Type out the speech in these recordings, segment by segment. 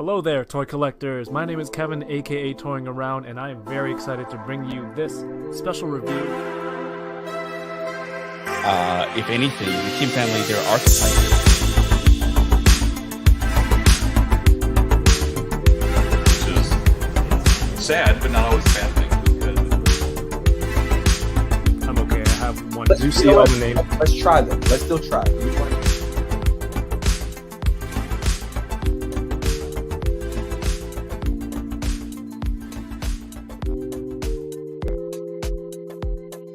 Hello there, toy collectors. My name is Kevin, aka Toying Around, and I am very excited to bring you this special review. If anything, the Kim family, they're archetypes. Which is sad, but not always a bad thing. I'm okay. I have one. Let's, Lucy on the name. Let's try them. Let's still try.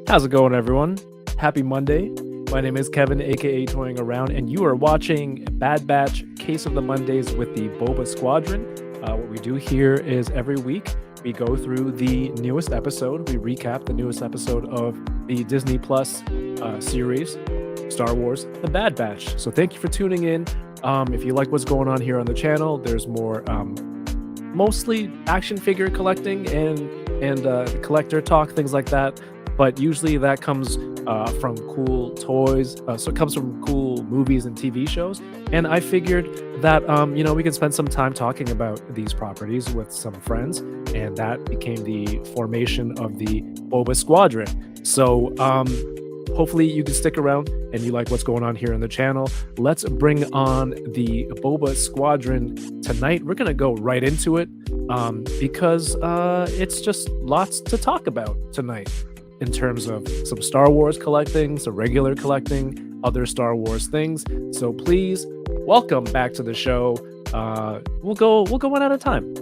How's it going, everyone? Happy Monday. My name is Kevin, aka Toying Around, and you are watching Bad Batch Case of the Mondays with the Boba Squadron. What we do here is every week we go through the newest episode. We recap the newest episode of the Disney Plus series, Star Wars, The Bad Batch. So thank you for tuning in. If you like what's going on here on the channel, there's more mostly action figure collecting and collector talk, things like that. But usually that comes from cool toys. So it comes from cool movies and TV shows. And I figured that, we could spend some time talking about these properties with some friends. And that became the formation of the Boba Squadron. So hopefully you can stick around and you like what's going on here on the channel. Let's bring on the Boba Squadron tonight. We're going to go right into it because it's just lots to talk about tonight. In terms of some Star Wars collecting, some regular collecting, other Star Wars things. So please welcome back to the show. We'll go one at a time.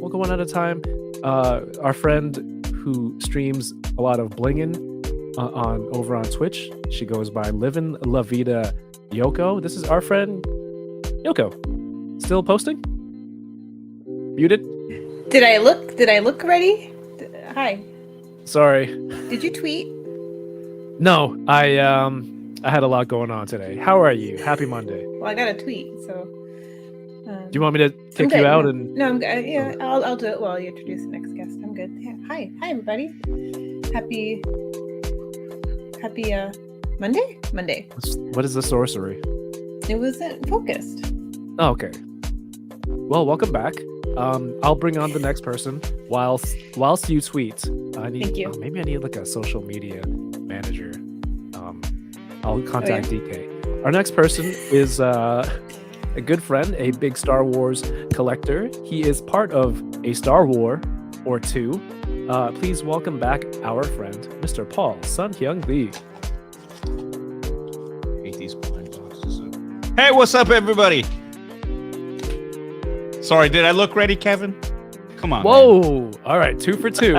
Our friend who streams a lot of blinging over on Twitch. She goes by Livin' La Vida Yoko. This is our friend Yoko. Still posting? Muted? Did I look ready? Hi. Sorry. Did you tweet? No, I had a lot going on today. How are you? Happy Monday. Well, I got a tweet, so. Do you want me to kick you out? No, I'm good. Yeah, I'll do it while you introduce the next guest. I'm good. Yeah. Hi, everybody. Happy Monday. What is the sorcery? It wasn't focused. Oh, okay. Well, welcome back. I'll bring on the next person whilst you tweet. Thank you. Maybe I need like a social media manager. I'll contact DK. Our next person is a good friend, a big Star Wars collector. He is part of a Star War or two. Please welcome back our friend, Mr. Paul sun-hyung Lee. I hate these blind boxes. Hey, what's up, everybody? Sorry, did I look ready, Kevin? Come on. Whoa! Man. All right, 2 for 2.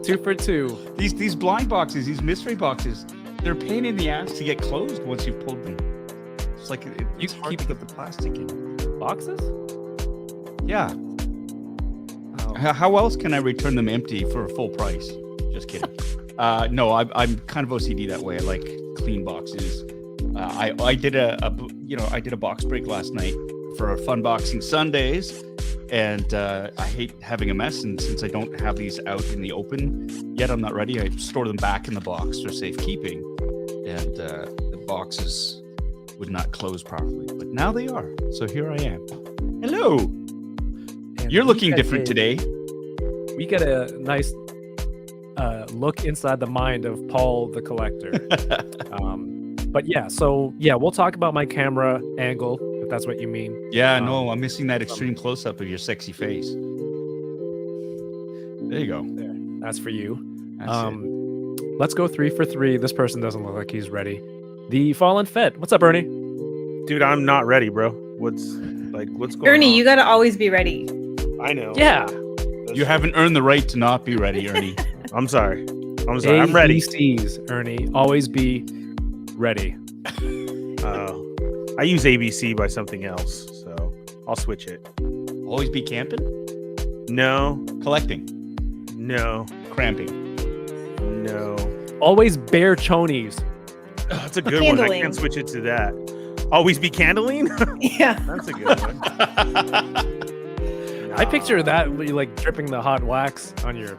2 for 2. These blind boxes, these mystery boxes, they're a pain in the ass to get closed once you've pulled them. It's like it's hard to get the plastic in. Boxes? Yeah. Oh. How else can I return them empty for a full price? Just kidding. No, I'm kind of OCD that way. I like clean boxes. I did a box break last night for Fun Boxing Sundays, and I hate having a mess, and since I don't have these out in the open yet, I'm not ready. I store them back in the box for safekeeping, and the boxes would not close properly, but now they are, so here I am. Hello. And you're looking different today. We get a nice look inside the mind of Paul the collector. But yeah, we'll talk about my camera angle, if that's what you mean. Yeah, no, I'm missing that extreme close-up of your sexy face. There you go. There. That's for you. That's Let's go 3 for 3. This person doesn't look like he's ready. The Fallen Fed. What's up, Ernie? Dude, I'm not ready, bro. What's going on? Ernie, you gotta always be ready. I know. Yeah. You haven't earned the right to not be ready, Ernie. I'm sorry. I'm ready. ABCs, Ernie. Always be ready. I use ABC by something else, so I'll switch it. Always be camping? No. Collecting? No. Cramping? No. Always bear chonies. That's a good one. I can't switch it to that. Always be candling? Yeah. That's a good one. I picture that like dripping the hot wax on your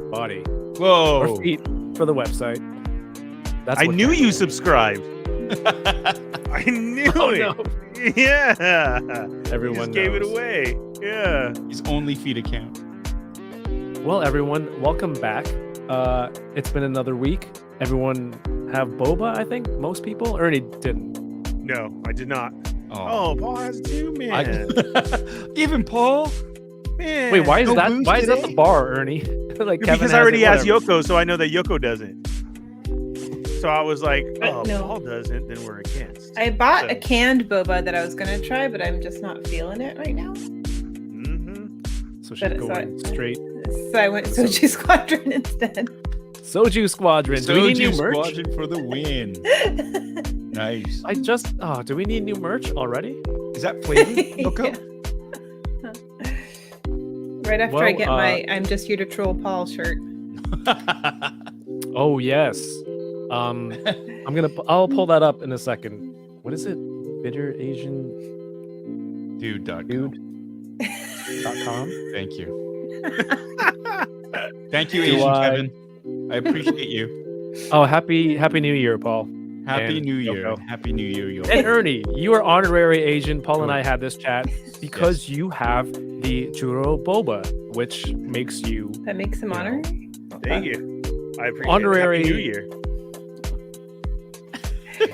body. Whoa. Or feet for the website. I knew you subscribed. I knew it. No. Yeah. Everyone you just gave it away. Yeah. His only feed account. Well, everyone, welcome back. It's been another week. Everyone have boba, I think? Most people? Ernie didn't. No, I did not. Oh, Paul has two, man. Even Paul? Man. Wait, why is no that? booze Why is that today? the bar, Ernie? Like Kevin Because I already has asked it, whatever. Yoko, so I know that Yoko doesn't. So I was like, oh, No. Paul doesn't, then we're against. I bought So- a canned boba that I was gonna try, but I'm just not feeling it right now. Mhm. So she's But it's going not- straight. So I went Soju Squadron instead. Soju Squadron. Do we need new Soju merch? Squadron for the win. Nice. Do we need new merch already? Is that flavored, Yoko? Right after I Well, get my "I'm just here to troll Paul" shirt. Oh yes. I'll pull that up in a second. What is it? Bitter Asian Dude.com. Dude.com? Thank you. Thank you, Do Asian I- Kevin. I appreciate you. Oh, happy New Year, Paul. Happy And New Year. Yoko. Happy New Year, Yoko. And Ernie, you are honorary Asian. Paul and I had this chat because Yes. you have the churro boba, which makes you That makes him You know. honor. Thank you. I appreciate Honorary- it. Happy New Year.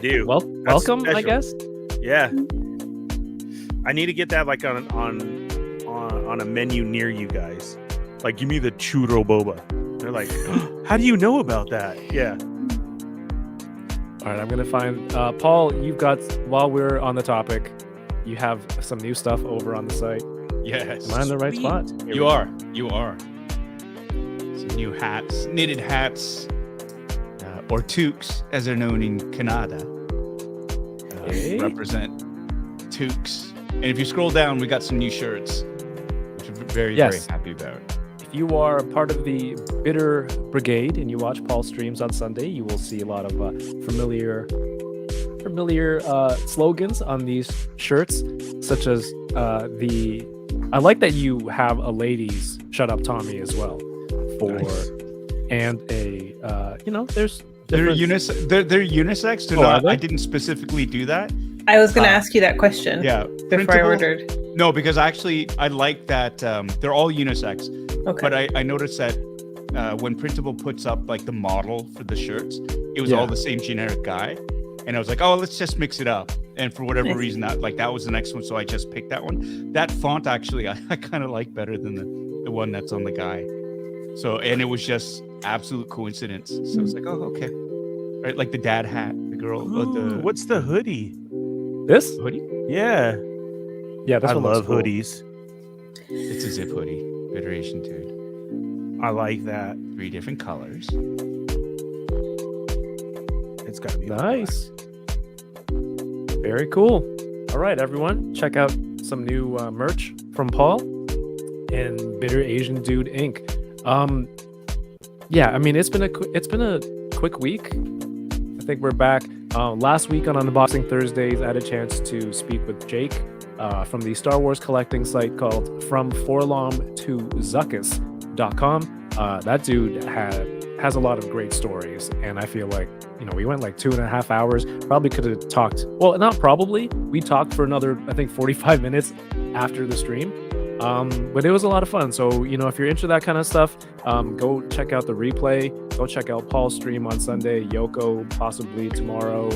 Dude. welcome, I special. guess. Yeah. I need to get that like on a menu near you guys. Like, give me the churro boba. They're like, how do you know about that? Yeah. All right, I'm gonna find Paul. You've got, while we're on the topic, you have some new stuff over on the site. Yes. Am I in the right Sweet. spot? Here You we are. You are. Some new hats, knitted hats, or toques, as they're known in Canada. Okay. Represent toques. And if you scroll down, we got some new shirts, which we're very, Yes. very happy about. If you are part of the Bitter Brigade and you watch Paul's streams on Sunday, you will see a lot of familiar slogans on these shirts, such as the. I like that you have a ladies "Shut Up, Tommy" as well, Nice. and a there's They're different- they're unisex. They're Oh, are not, they? I didn't specifically do that. I was gonna Uh, ask you that question. Yeah. Before I printable- ordered. No, because actually I like that they're all unisex. Okay. But I noticed that when Printable puts up like the model for the shirts, it was Yeah. all the same generic guy, and I was like, oh, let's just mix it up. And for whatever Nice. reason, that was the next one, so I just picked that one. That font actually I kind of like better than the one that's on the guy. So and it was just absolute coincidence. So it's like, oh, okay, right, like the dad hat, the girl, the What's the hoodie? this. hoodie. Yeah. Yeah, this I one looks love cool. hoodies. It's a zip hoodie, Iteration Dude. I like that. 3 different colors. It's got to be Nice. Very cool. All right, everyone, check out some new merch from Paul and Bitter Asian Dude Inc. Yeah, I mean it's been a quick week. I think we're back. Last week on Unboxing Thursdays, I had a chance to speak with Jake from the Star Wars collecting site called From Forlom to Zuckus.com. That dude has a lot of great stories, and I feel like we went like 2.5 hours. Probably could have talked. Well, not probably. We talked for another, I think, 45 minutes after the stream. But it was a lot of fun. So if you're into that kind of stuff, go check out the replay. Go check out Paul's stream on Sunday. Yoko possibly tomorrow.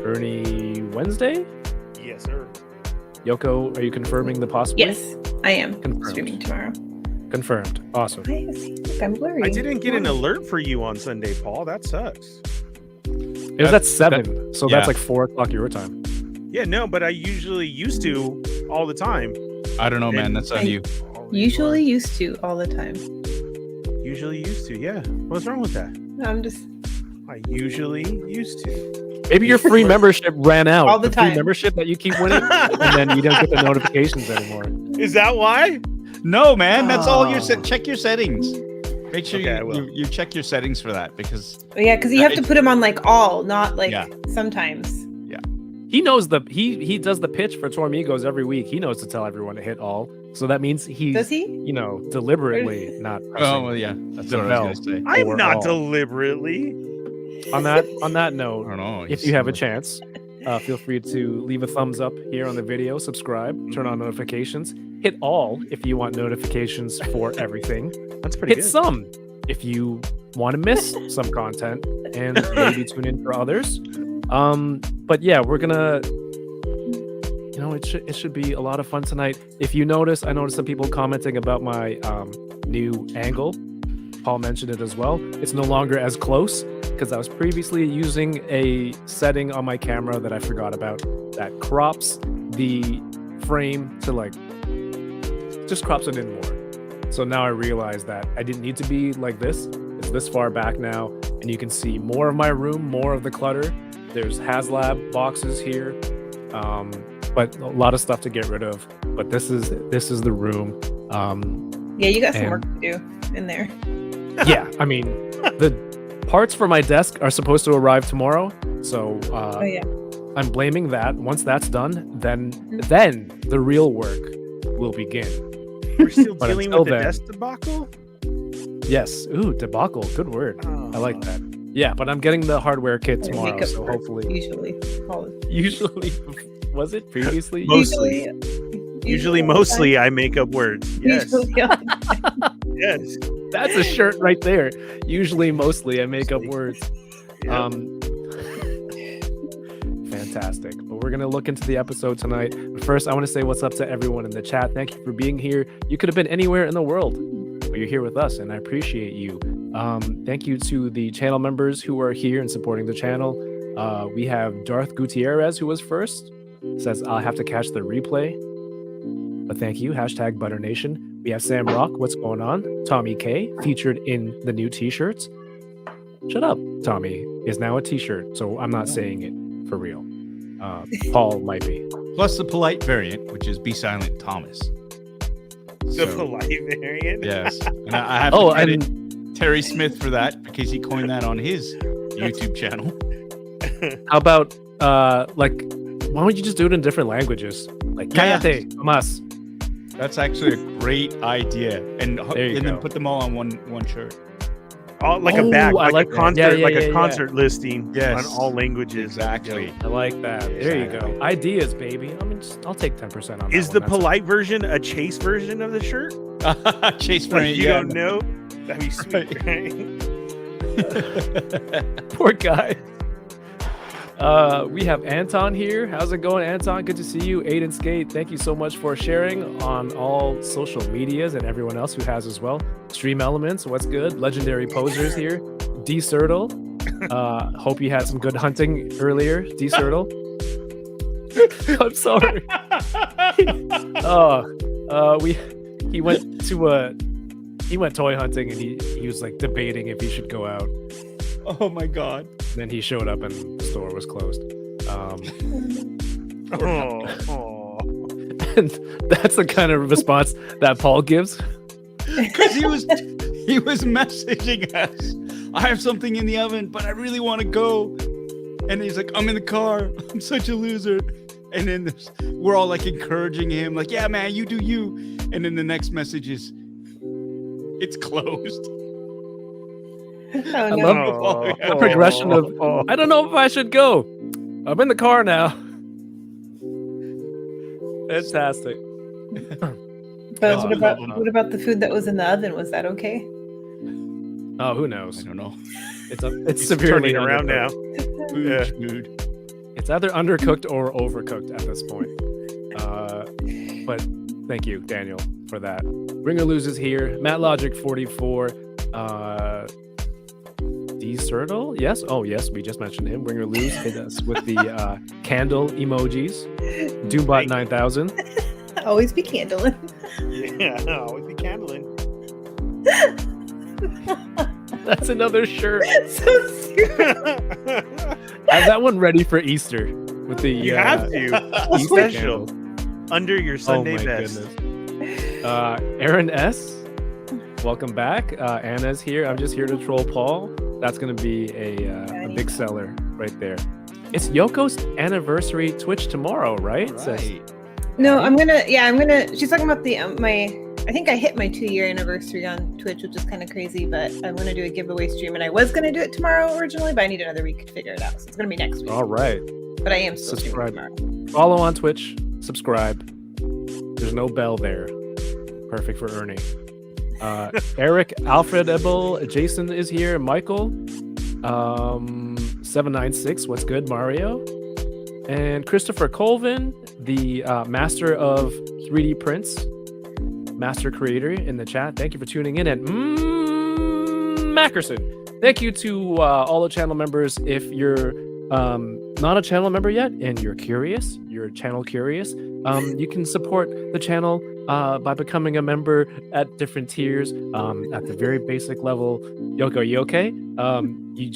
Ernie Wednesday. Yes, sir. Yoko, are you confirming the possibly? Yes, I am Confirmed. streaming tomorrow. Confirmed. Awesome. Look, I'm blurry. I didn't get an alert for you on Sunday, Paul. That sucks. It was at 7, so yeah. that's like 4 o'clock your time. Yeah, no, but I usually used to all the time. I don't know, man. That's on you. Usually used to all the time. Usually used to, yeah. What's wrong with that? I'm just I usually used to. Maybe your free membership ran out. All the free time. membership that you keep winning, and then you don't get the notifications anymore. Is that why? No, man. That's all your Oh. check your settings. Make sure Okay, I will. you check your settings for that because yeah, because you have to put them on like all, not like Yeah. sometimes. He knows he does the pitch for Tormigos every week. He knows to tell everyone to hit all. So that means he's Does he? deliberately not oh pressing well, yeah, that's the what I bell. was gonna say. I'm Or not all. deliberately. On that I note, don't know. if you have a chance, feel free to leave a thumbs up here on the video, subscribe, turn on notifications, Hit all if you want notifications for everything. That's pretty Hit good. some if you want to miss some content and maybe tune in for others. But yeah, we're gonna, it should be a lot of fun tonight. If you notice, I noticed some people commenting about my new angle. Paul mentioned it as well. It's no longer as close because I was previously using a setting on my camera that I forgot about that crops the frame to like just crops it in more. So now I realize that I didn't need to be like this. It's this far back now, and you can see more of my room, more of the clutter. There's HasLab boxes here, but a lot of stuff to get rid of. But this is the room. Yeah, you got some work to do in there. Yeah, I mean, the parts for my desk are supposed to arrive tomorrow, so Oh yeah. I'm blaming that. Once that's done, then the real work will begin. We're still But dealing until with the then- desk debacle. Yes. Ooh, debacle. Good word. Oh. I like that. Yeah, but I'm getting the hardware kit Like tomorrow, makeup so work, hopefully. Usually. Was it previously? Mostly. Usually, mostly, I make up words. Yes. Usually, Yes. That's a shirt right there. Usually, mostly, I make up words. Yeah. Fantastic. But we're going to look into the episode tonight. But first, I want to say what's up to everyone in the chat. Thank you for being here. You could have been anywhere in the world, but you're here with us, and I appreciate you. Thank you to the channel members who are here and supporting the channel. We have Darth Gutierrez, who was first. Says, I'll have to catch the replay. But thank you. Hashtag Butter Nation. We have Sam Rock. What's going on? Tommy K, featured in the new t-shirts. Shut up. Tommy is now a t-shirt, so I'm not saying it for real. Paul might be. Plus the polite variant, which is Be Silent Thomas. The polite variant. Yes. And I have to credit Terry Smith for that because he coined that on his YouTube channel. How about why don't you just do it in different languages? Like Kayate, Tomas. That's actually a great idea. And go. then put them all on one shirt. All, like a bag, I like like a that. concert, Yeah, like yeah, a yeah. concert listing Yes. on all languages. Exactly. I like that. There you go. Ideas, baby. I mean, I'll take 10% on that. Is the one. polite version a chase version of the shirt? Chase Like variant. you Yeah. don't know? That'd be sweet, right? Poor guy. We have Anton here. How's it going, Anton? Good to see you. Aiden Skate, thank you so much for sharing on all social medias and everyone else who has as well. Stream Elements, what's good? Legendary Posers here. D Sertle. Hope you had some good hunting earlier, D Sertle. I'm sorry. He went toy hunting and he was like debating if he should go out. Oh my God. Then he showed up and the store was closed. And that's the kind of response that Paul gives. Because he was messaging us. I have something in the oven, but I really want to go. And he's like, I'm in the car. I'm such a loser. And then we're all like encouraging him, like, yeah, man, you do you. And then the next message is, it's closed. Oh, I no. love the progression of, I don't know if I should go. I'm in the car now. Fantastic. But Oh, what about the food that was in the oven? Was that okay? Oh, who knows? I don't know. It's severely turning around now. undercooked. Mood. It's either undercooked or overcooked at this point. But thank you, Daniel, for that. Ringer loses here. Matt Logic 44. D Sertle? Yes. Oh, yes. We just mentioned him. Ringer lose hit us with the candle emojis. Doombot 9000. Always be candling. Yeah, always be candling. That's another shirt. So serious. I have that one ready for Easter with the You have to. Easter Special. candle. Under your Sunday Oh my best. goodness. Aaron S. Welcome back. Anna's here. I'm just here to troll Paul. That's going to be a big seller right there. It's Yoko's anniversary Twitch tomorrow, right? It says- Right. No, she's talking about I think I hit my 2-year anniversary on Twitch, which is kind of crazy, but I'm going to do a giveaway stream, and I was going to do it tomorrow originally, but I need another week to figure it out, so it's going to be next week. All right. But I am still Subscribe. streaming tomorrow. Follow on Twitch. Subscribe. There's no bell there. Perfect for Ernie. Eric, Alfred Ebel, Jason is here. Michael, 796. What's good, Mario? And Christopher Colvin, the master of 3D prints, master creator in the chat. Thank you for tuning in. And Mackerson, thank you to all the channel members. If you're not a channel member yet and you're curious, you're channel curious, you can support the channel by becoming a member at different tiers. At the very basic level, Yoko, are you okay? You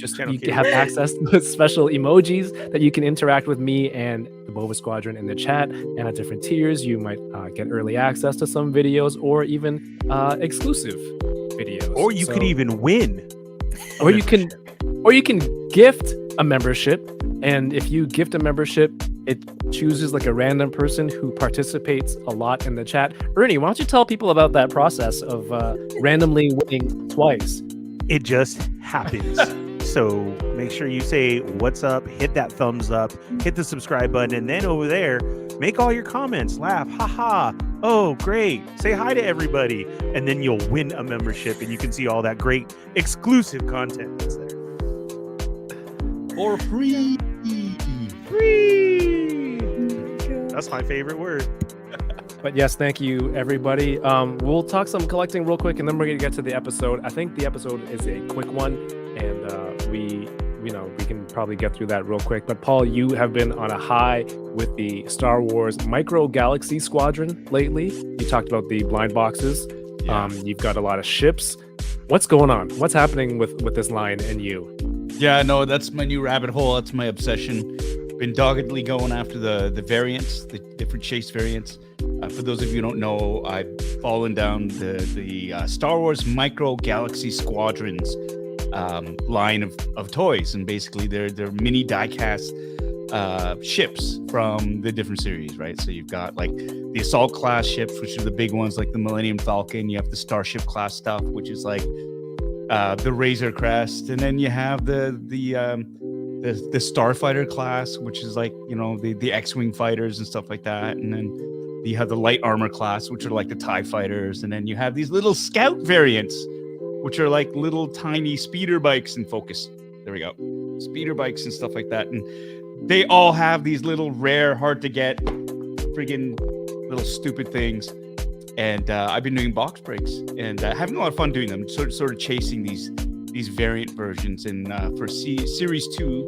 have access to special emojis that you can interact with me and the Boba Squadron in the chat. And at different tiers, you might get early access to some videos or even exclusive videos. Or you could even win. Or you can gift a membership. And if you gift a membership, it chooses like a random person who participates a lot in the chat. Ernie, why don't you tell people about that process of randomly winning twice? It just happens. So make sure you say what's up, hit that thumbs up, hit the subscribe button, and then over there, make all your comments, laugh, haha, oh, great, say hi to everybody, and then you'll win a membership and you can see all that great exclusive content that's there. For free. Free! That's my favorite word. But yes, thank you, everybody. We'll talk some collecting real quick, and then we're going to get to the episode. I think the episode is a quick one, and we can probably get through that real quick. But Paul, you have been on a high with the Star Wars Micro Galaxy Squadron lately. You talked about the blind boxes. Yeah. You've got a lot of ships. What's going on? What's happening with this line and you? Yeah, no, that's my new rabbit hole. That's my obsession. Been doggedly going after the variants, the different chase variants. For those of you who don't know, I've fallen down the Star Wars Micro Galaxy Squadrons line of toys, and basically they're mini die-cast ships from the different series, right? So you've got like the assault class ships, which are the big ones, like the Millennium Falcon. You have the Starship class stuff, which is like the Razor Crest, and then you have the Starfighter class, which is like, you know, the X-wing fighters and stuff like that, and then you have the light armor class, which are like the TIE fighters, and then you have these little scout variants, which are like little tiny speeder bikes in focus. There we go, speeder bikes and stuff like that, and they all have these little rare, hard to get, friggin' little stupid things. And I've been doing box breaks and having a lot of fun doing them, sort of chasing these variant versions. And for Series 2,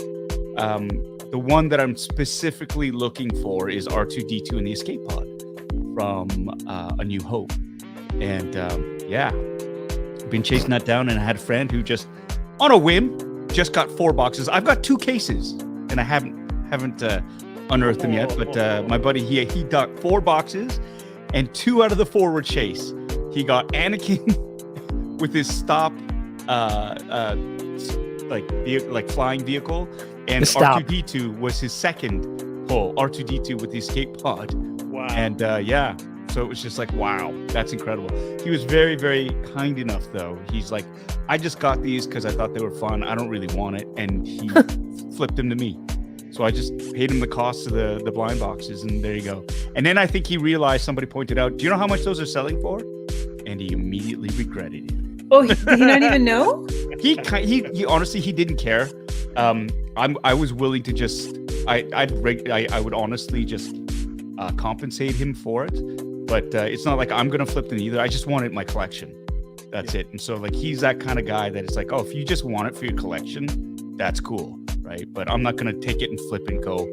the one that I'm specifically looking for is R2-D2 and the escape pod from A New Hope. And yeah, I've been chasing that down, and I had a friend who just, on a whim, just got 4 boxes. I've got 2 cases, and I haven't unearthed them yet. But my buddy, he got 4 boxes. And 2 out of the 4 were chase. He got Anakin with his stop, like flying vehicle, and R2-D2 was his second pull. R2-D2 with the escape pod. Wow. And yeah, so it was just like, wow, that's incredible. He was very, very kind enough, though. He's like, I just got these because I thought they were fun. I don't really want it, and he flipped them to me. So I just paid him the cost of the blind boxes, and there you go. And then I think he realized, somebody pointed out, do you know how much those are selling for? And he immediately regretted it. Oh, did he not even know? He honestly, he didn't care. I was willing to just, I would honestly just compensate him for it. But it's not like I'm gonna flip them either. I just wanted my collection. That's it. And so like he's that kind of guy that it's like, oh, if you just want it for your collection, that's cool. Right, but I'm not gonna take it and flip and go,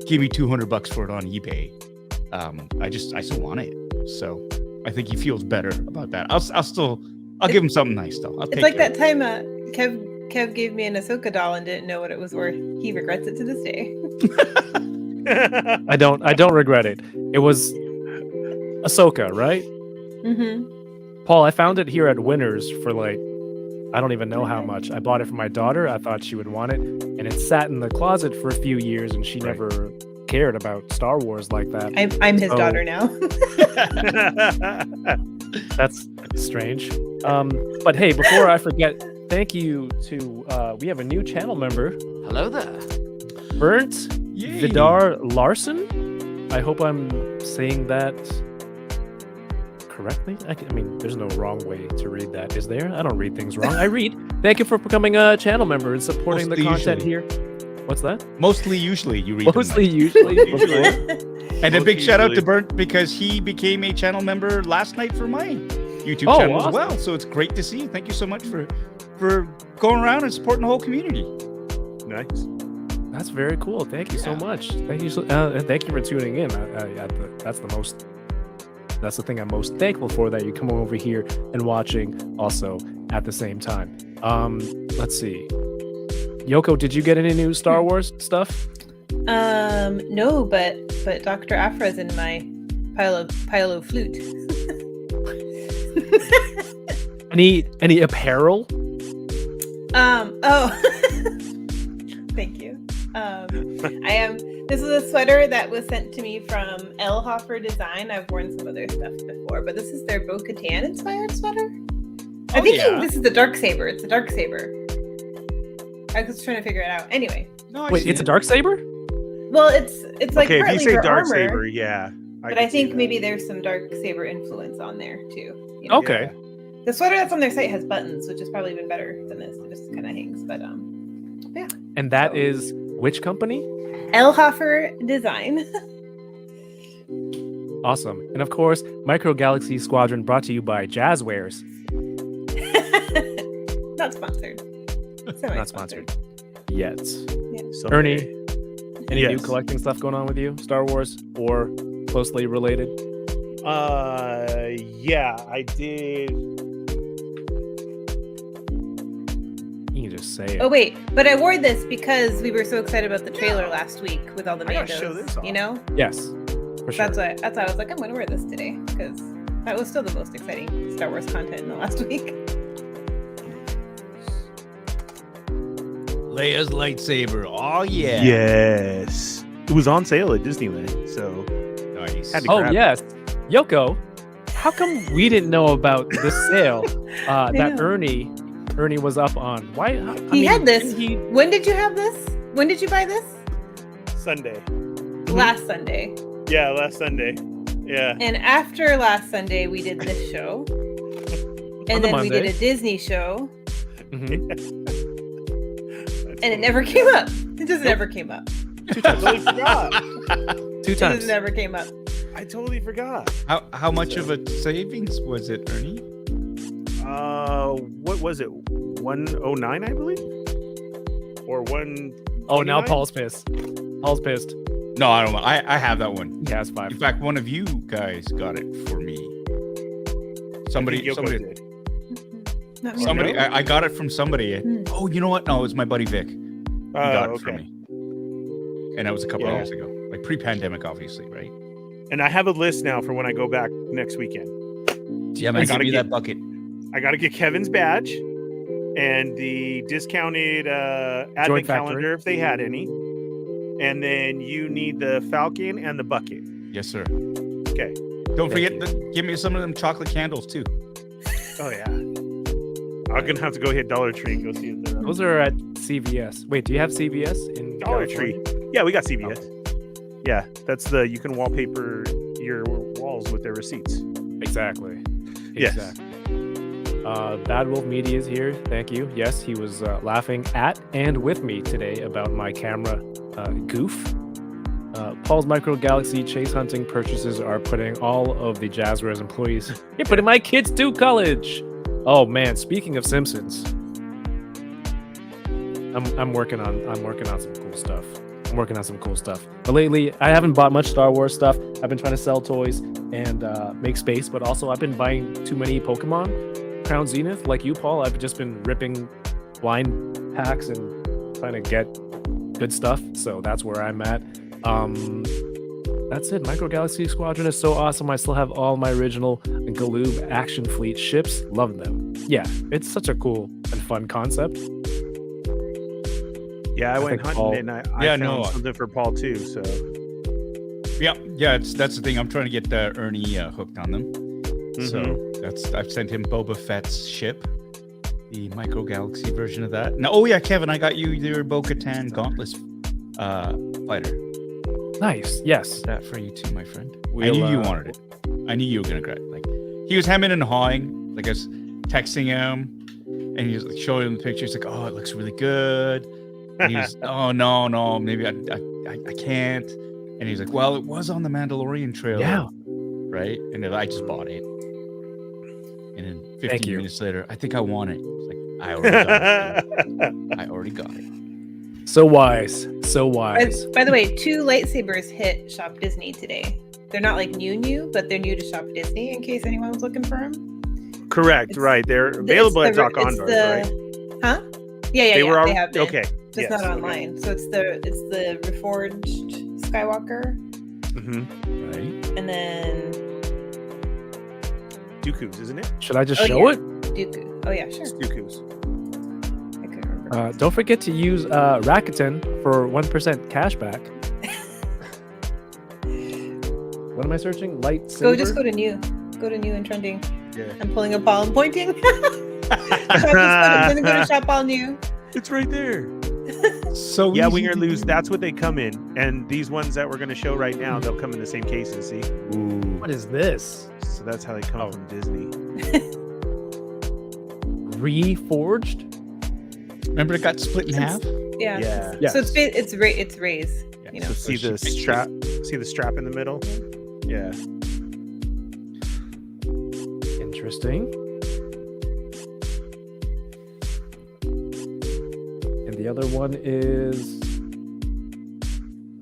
give me $200 for it on eBay. I still want it, so I think he feels better about that. I'll give him something nice though. It's like that time Kev gave me an Ahsoka doll and didn't know what it was worth. He regrets it to this day. I don't regret it. It was Ahsoka, right? Mm-hmm. Paul, I found it here at Winners for like, I don't even know how much. I bought it for my daughter. I thought she would want it. And it sat in the closet for a few years, and she never cared about Star Wars like that. I'm his daughter now. That's strange. But hey, before I forget, thank you to, we have a new channel member. Hello there. Bernd Yay. Vidar Larson. I hope I'm saying that correctly? I mean, there's no wrong way to read that, is there? I don't read things wrong. I read. Thank you for becoming a channel member and supporting Mostly the content usually. here. What's that? Usually you read them Mostly, right. usually. And a Most big shout out to usually. Burnt because he became a channel member last night for my YouTube Oh, channel awesome. as well. So it's great to see. Thank you so much for going around and supporting the whole community. Nice. That's very cool. Thank you so much. Thank you. Thank you for tuning in. That's the thing I'm most thankful for, that you come over here and watching also at the same time. Let's see. Yoko, did you get any new Star Wars stuff? No, but Dr. Afra's in my pile of flute. Any apparel? Oh. Thank you. This is a sweater that was sent to me from L. Design. I've worn some other stuff before, but this is their Bo-Katan inspired sweater. I think this is the dark saber. It's a dark saber. I was trying to figure it out. Anyway. No, I Wait, see it's a it. dark saber? Well, it's like Okay, if you partly say for dark armor, saber, yeah. but can I see think that. maybe there's some dark saber influence on there too. You know? Okay. The sweater that's on their site has buttons, which is probably even better than this. It just kind of hangs, but yeah. And that is which company? L. Design. Awesome. And of course, Micro Galaxy Squadron brought to you by Jazzwares. Not sponsored. Not sponsored yet. Someday. Ernie, any new Yes. collecting stuff going on with you? Star Wars or closely related? Yeah, I did. You can just say it. Oh wait, but I wore this because we were so excited about the trailer last week with all the I gotta show this Mandos. off. You know, Yes, for sure. that's why I was like, I'm going to wear this today because that was still the most exciting Star Wars content in the last week. Leia's lightsaber. Oh yeah. Yes. It was on sale at Disneyland, so Nice. Had to Oh grab it. yes, Yoko. How come we didn't know about this sale that know. Ernie was up on? Why? He had this. He, When did you have this? When did you buy this? Sunday. Last Sunday. Yeah, last Sunday. Yeah. And after last Sunday, we did this show. On And the then we did Monday. a Disney show. Mhm. And it never came up. It just never came up. I totally forgot. Two It just times. never came up. I totally forgot. How much of a savings was it, Ernie? What was it? 109, I believe, or 1. Oh, now Paul's pissed. Paul's pissed. No, I don't know. I have that one. He has 5. In fact, one of you guys got it for me. Somebody, did. Not me. somebody. No? I got it from somebody. Hmm. Oh, you know what? No, it was my buddy Vic. He got it for okay. me, and that was a couple Yeah. years ago, like pre-pandemic, obviously, right? And I have a list now for when I go back next weekend. Yeah, I man, give gotta me get- that bucket. I got to get Kevin's badge and the discounted advent Factory. calendar if they had any. And then you need the Falcon and the bucket. Yes, sir. Okay. Don't forget to give me some of them chocolate candles too. Oh yeah. I'm gonna have to go hit Dollar Tree and go see it there. Those are at CVS. Wait, do you have CVS in Dollar California? Tree. Yeah, we got CVS. Yeah, that's you can wallpaper your walls with their receipts. Exactly. Yes. Exactly. Bad Wolf Media is here. Thank you. Yes, he was laughing at and with me today about my camera goof. Paul's Micro Galaxy chase hunting purchases are putting all of the Jazzwares employees. You're putting my kids to college. Oh man, speaking of Simpsons, I'm working on some cool stuff. But lately, I haven't bought much Star Wars stuff. I've been trying to sell toys and make space, but also I've been buying too many Pokemon Crown Zenith. Like you, Paul, I've just been ripping blind packs and trying to get good stuff. So that's where I'm at. That's it. Micro Galaxy Squadron is so awesome. I still have all my original Galoob Action Fleet ships. Love them. Yeah, it's such a cool and fun concept. Yeah, I went think hunting Paul- and I Yeah, found no. something for Paul too. So Yeah. That's the thing. I'm trying to get Ernie hooked on them. So I've sent him Boba Fett's ship, the Micro Galaxy version of that. Now, oh yeah, Kevin, I got you your Bo-Katan Gauntless fighter. Nice. Yes. That for you too, my friend. I We'll, knew you wanted it. I knew you were gonna grab it. Like he was hemming and hawing. Like I was texting him, and he was like showing him the picture. He's like, "Oh, it looks really good." And he was, "Oh no, maybe I can't." And he's like, "Well, it was on the Mandalorian trailer." Yeah. Right. And then I just bought it. And then 15 minutes later, I think I want it. It's like, I already got it. I already got it. So wise. So wise. By the way, 2 lightsabers hit Shop Disney today. They're not like new, but they're new to Shop Disney in case anyone was looking for them. Correct. Right. They're available at Doc Ondor, right? Huh? Yeah. They have been. Okay. Just not online. Okay. So it's the reforged Skywalker. Mm-hmm. Right. And then Dooku's, isn't it? Should I just show it? Dooku. Oh yeah, sure. It's Dooku's. I couldn't remember. Don't forget to use Rakuten for 1% cashback. What am I searching? Lightsaber? Just go to new. Go to new and trending. Yeah. I'm pulling up all and pointing. I'm gonna go to shop all new. It's right there. So yeah, win or lose, that's what they come in. And these ones that we're going to show right now, they'll come in the same cases, see? Ooh. What is this? So that's how they come from Disney. Reforged? Remember it got split in half? Yeah. Yeah. So it's raised. Yeah. You know. So see the strap? See the strap in the middle? Yeah. Interesting. And the other one is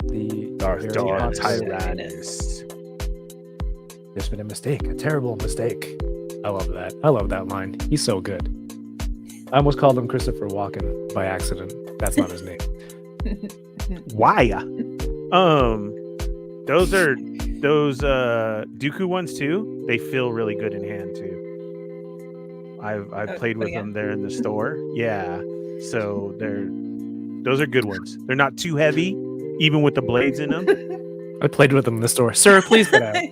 the Darth Darth Tyrannus. There's been a mistake, a terrible mistake. I love that. I love that line. He's so good. I almost called him Christopher Walken by accident. That's not his name. Why? Those Dooku ones too. They feel really good in hand too. I've played with them there in the store. Yeah. So those are good ones. They're not too heavy, even with the blades in them. I played with them in the store. Sir, please get out.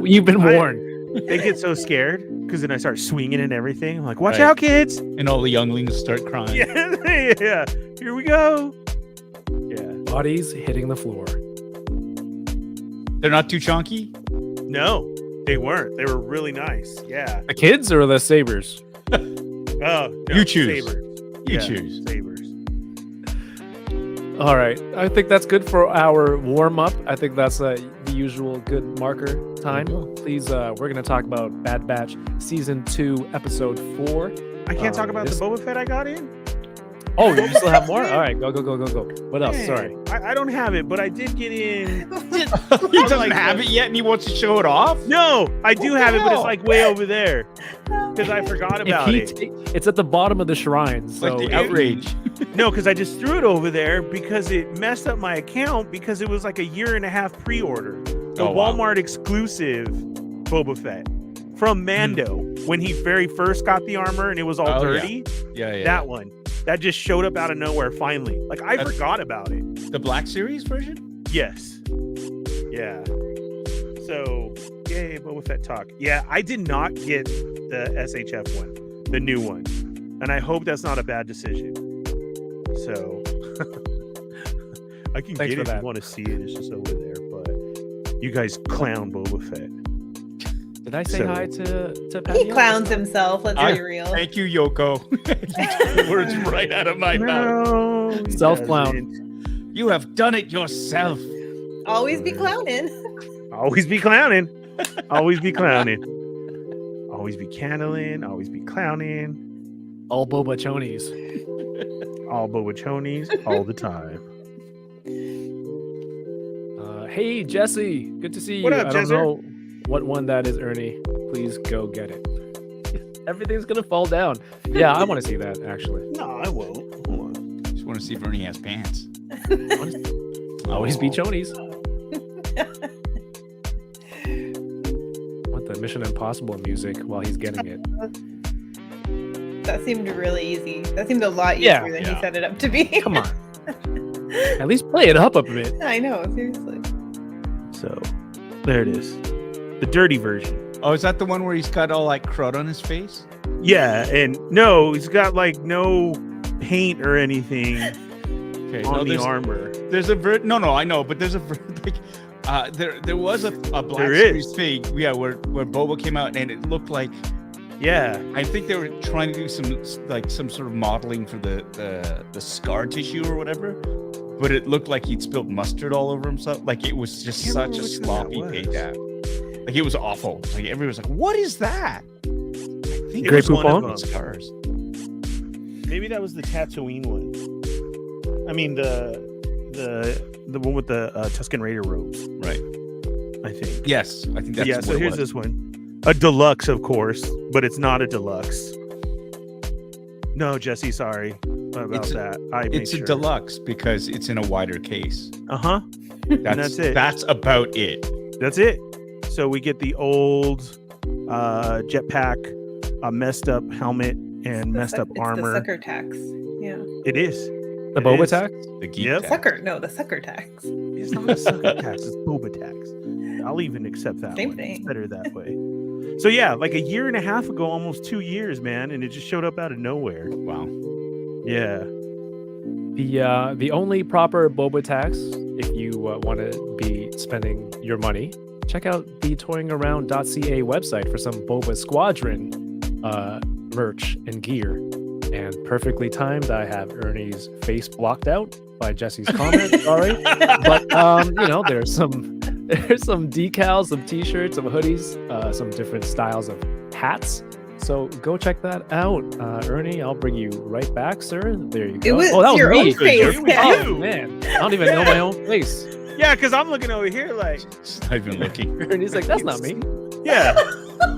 You've been warned. They get so scared because then I start swinging and everything. I'm like, watch out, kids. And all the younglings start crying. Yeah. Here we go. Yeah. Bodies hitting the floor. They're not too chunky? No, they weren't. They were really nice. Yeah. The kids or the sabers? Oh, no, You choose. Sabers. You choose. Sabers. All right. I think that's good for our warm up. I think that's the usual good marker time. Please, we're going to talk about Bad Batch Season 2, Episode 4. I can't talk about the Boba Fett I got in. Oh, you still have more? All right. Go. What else? Man, Sorry. I don't have it, but I did get in. He doesn't have it yet and he wants to show it off? No, I do have it, but it's hell? like way over there because I forgot about it. It's at the bottom of the shrine. So Like the outrage. No, because I just threw it over there because it messed up my account because it was like a 1.5 year pre-order. The Walmart exclusive Boba Fett from Mando when he very first got the armor and it was all dirty. Yeah. That one. That just showed up out of nowhere finally. Like I forgot about it. The Black Series version? Yes. Yeah. So, yay, Boba Fett talk. Yeah, I did not get the SHF one, the new one. And I hope that's not a bad decision. So, I can get it if you want to see it. It's just over there. But you guys clown Boba Fett. Did I say hi to Patty? He clowns himself. Let's be real. Thank you, Yoko. Words right out of my mouth. No, Self-clown. You have done it yourself. Always be clowning. Always be clowning. Always be clowning. Always be candling. Always be clowning. All Boba Chonies. All Boba Chonies all the time. Hey, Jesse. Good to see you. What up, I don't Jesser? know what one that is, Ernie. Please go get it. Everything's going to fall down. Yeah, I want to see that, actually. No, I won't. Hold on. Just want to see if Ernie has pants. Always be Chonies. Want the Mission Impossible music while he's getting it. That seemed really easy. That seemed a lot easier than he set it up to be. Come on. At least play it up a bit. I know, seriously. So, there it is. The dirty version. Oh, is that the one where he's got all like crud on his face? Yeah, and no, he's got like no paint or anything. Okay. on the there's, armor. There's a no, I know, but there's a like, there was a Black There Series is. fig, where Boba came out, and it looked like, Yeah. I think they were trying to do some sort of modeling for the scar tissue or whatever, but it looked like he'd spilled mustard all over himself. Like it was just Can't such remember a which one that sloppy was. paint job. Like it was awful. Like everybody was like, "What is that?" I think It Grey was one of Poupon? them. scars. Maybe that was the Tatooine one. I mean the one with the Tusken Raider robes, Right. I think. Yes, I think that's Yeah, what so it here's was. this one. A deluxe, of course, but it's not a deluxe. No, Jesse, sorry about It's a- that. I made It's a sure. deluxe because it's in a wider case. Uh-huh. That's it. That's about it. That's it. So we get the old jetpack, a messed up helmet, and messed up It's armor. the sucker tax. Yeah. It is. The It Boba is. tax? The geek Yep. tax. Sucker. No, the sucker tax. It's not a sucker tax, it's Boba tax. I'll even accept that Same one. It's thing. better that way. So yeah, like a year and a half ago, almost 2 years, man, and it just showed up out of nowhere. Wow. Yeah. The only proper Boba tax, if you want to be spending your money, check out the toyingaround.ca website for some Boba Squadron merch and gear. And perfectly timed, I have Ernie's face blocked out by Jesse's comment. Sorry, but there's some decals, some t-shirts, some hoodies, some different styles of hats. So go check that out, Ernie. I'll bring you right back, sir. There you go. It was that was your me. own face. It was Oh you. man, I don't even know my own face. Yeah, because I'm looking over here like, Just not even looking. Ernie's like, that's not me. yeah,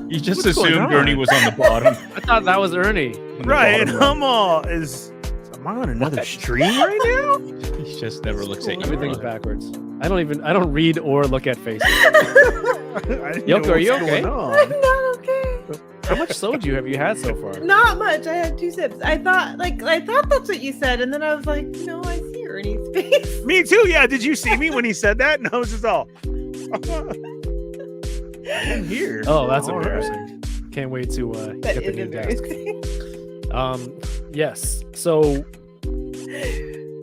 You just What's going assumed on? Ernie was on the bottom. I thought that was Ernie. On the right. And bottom I'm all, am I on another stream right now? row. He just never looks at you. Everything's backwards. I don't read or look at faces. I didn't Yoko, know are you what's okay? going I'm on. not okay. How much soju have you had so far? Not much. I had 2 sips. I thought that's what you said, and then I was like, no, I see Ernie's face. Me too. Yeah. Did you see me when he said that? And I was just all, I'm here. Oh, that's All right. embarrassing. Can't wait to That get the is new desk. embarrassing. Yes. So,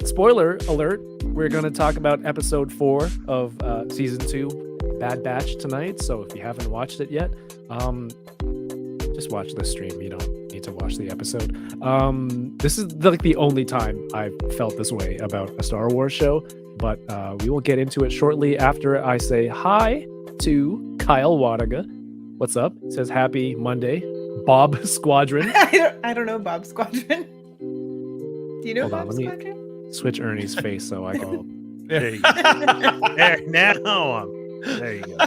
spoiler alert: we're going to talk about episode 4 of season 2, Bad Batch tonight. So if you haven't watched it yet, just watch the stream. You don't need to watch the episode. This is the only time I've felt this way about a Star Wars show, but we will get into it shortly after I say hi to Kyle Wadaga. What's up? It says happy Monday. Bob Squadron. I don't know Bob Squadron. Do you know Hold on, Bob let me- Squadron? Switch Ernie's face so I go. There you go. There, now there you go.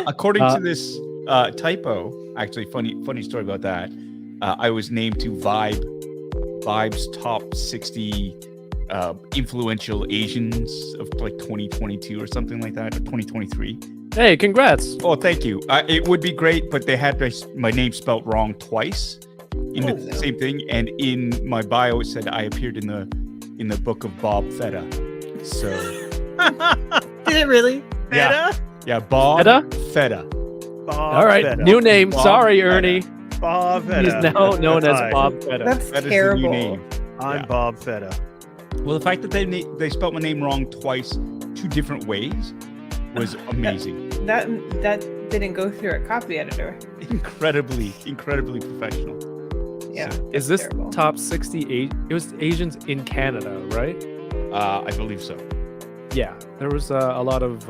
According to this typo, actually, funny story about that. I was named to Vibe's top 60 influential Asians of like 2022 or something like that, or 2023. Hey, congrats! Oh, thank you. It would be great, but they had my name spelt wrong twice in the no. same thing, and in my bio it said I appeared in the book of Bob Fetta. So Did it really? yeah, yeah, Bob Fetta? Fetta. Bob All right, Fetta. new name. Bob Sorry, Fetta. Ernie. Bob Fetta. He's now known That's as fine. Bob Fetta. That's That is the new terrible. name. I'm Yeah. Bob Fetta. Well, the fact that they spelt my name wrong twice, 2 different ways, was amazing. That didn't go through a copy editor. Incredibly professional. Yeah. Is that's this terrible. top 68? It was Asians in Canada, right? I believe so. Yeah, there was a lot of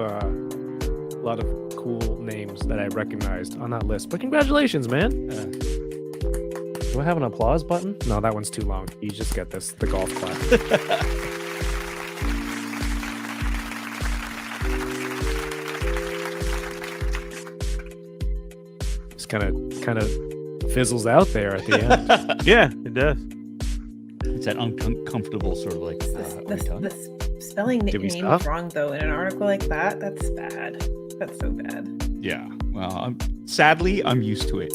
cool names that I recognized on that list. But congratulations, man! Do I have an applause button? No, that one's too long. You just get the golf clap. Just kind of fizzles out there at the end. Yeah, it does. It's that uncomfortable sort of like. are we done? The spelling Did we names stop? wrong though in an article like that. That's bad. That's so bad. Yeah. Well, sadly, I'm used to it.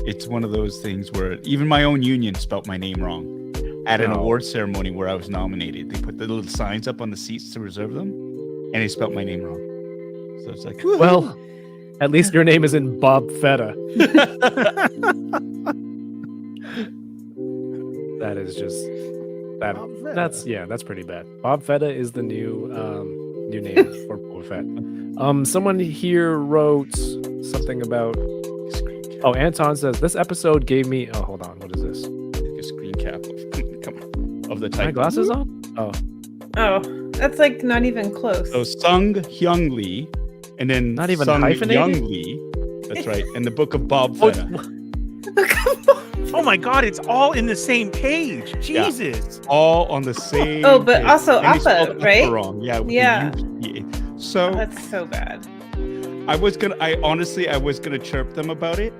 It's one of those things where even my own union spelt my name wrong. At an No. award ceremony where I was nominated, they put the little signs up on the seats to reserve them, and they spelt my name wrong. So it's like, Well, at least your name isn't Bob Fetta. That is just Bob Fetta. That's pretty bad. Bob Fetta is the new name for Boba Fett. Someone here wrote something about. Oh, Anton says this episode gave me. Oh, hold on. What is this? Take a screen cap of the My type. glasses on? Oh, Oh, that's like not even close. So Sun-hyung Lee, and then Not even Sun-hyung hyphenated? Lee. That's right. And the book of Bob Oh, Fetta. Oh my God, it's all in the same page. Yeah. Jesus. All on the same. Oh, but page. also And they spelled Appa, right? Wrong. Yeah. with the Yeah. UPA. So That's so bad. I was gonna chirp them about it,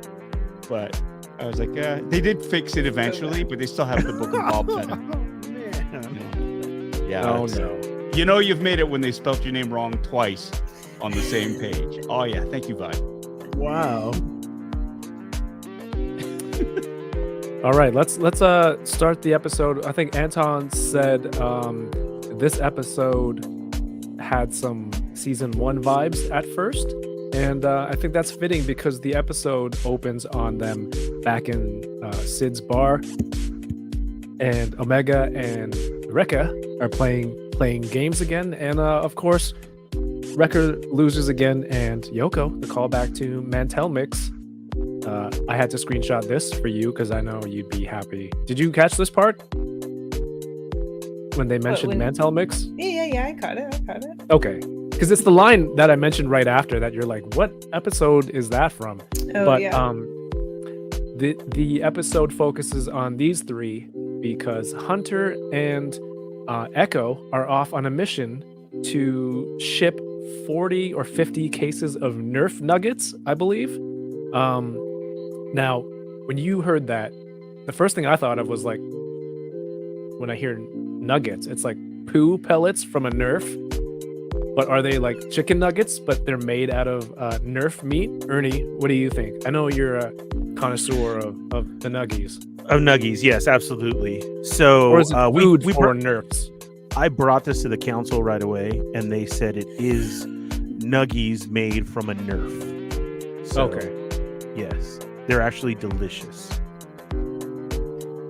but I was like, yeah, they did fix it eventually, but they still have the book of Bob Fetta. Man. Yeah. oh it's- no. You know you've made it when they spelled your name wrong twice on the same page. Oh yeah, thank you, Vi. Wow. All right, let's start the episode. I think Anton said this episode had some season 1 vibes at first, and I think that's fitting because the episode opens on them back in Sid's bar, and Omega and Rekka are playing games again, and of course Rekka loses again, and Yoko, the callback to Mantel Mix. I had to screenshot this for you because I know you'd be happy. Did you catch this part? When they mentioned when- Mantel Mix? Yeah, I caught it. Okay. Because it's the line that I mentioned right after that you're like, what episode is that from? Oh, But yeah. the episode focuses on these three because Hunter and Echo are off on a mission to ship 40 or 50 cases of Nerf nuggets, I believe. Now, when you heard that, the first thing I thought of was like, when I hear nuggets, it's like poo pellets from a Nerf. But are they like chicken nuggets, but they're made out of Nerf meat? Ernie, what do you think? I know you're a connoisseur of the nuggies. Of nuggies, yes, absolutely. So Or is it food we for br- Nerfs? I brought this to the council right away, and they said it is nuggies made from a Nerf. So, Okay. Yes, they're actually delicious.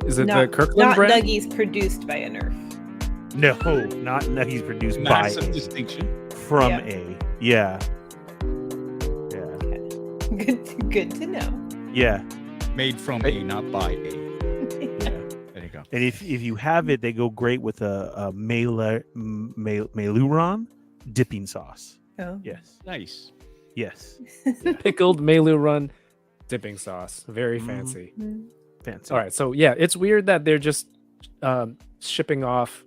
Is it the not Kirkland brand? Nuggies produced by a Nerf. No, not nuggies produced Massive by a, distinction. from Yeah. a. Yeah. Good to know. Yeah. Made from a, not by a. There you go. And if you have it, they go great with a Mailuron dipping sauce. Oh. Yes. Nice. Yes. Pickled Melu Run dipping sauce. Very Mhm. fancy. Fancy. All right. So, yeah, it's weird that they're just shipping off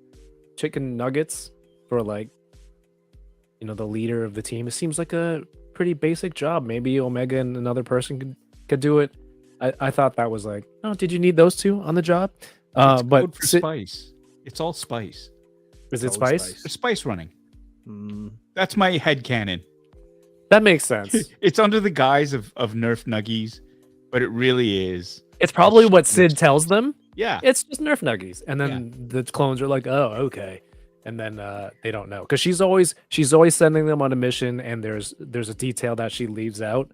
chicken nuggets for like, the leader of the team. It seems like a pretty basic job. Maybe Omega and another person could do it. I thought that was like, oh, did you need those two on the job? It's But code for spice. It's all spice. is it Old spice? Spice. There's spice running. Mm, That's my head canon. That makes sense. It's under the guise of Nerf nuggies, but it really is. It's probably what Sid tells them. Yeah. It's just Nerf nuggies, and then the clones are like, "Oh, okay," and then they don't know because she's always sending them on a mission, and there's a detail that she leaves out.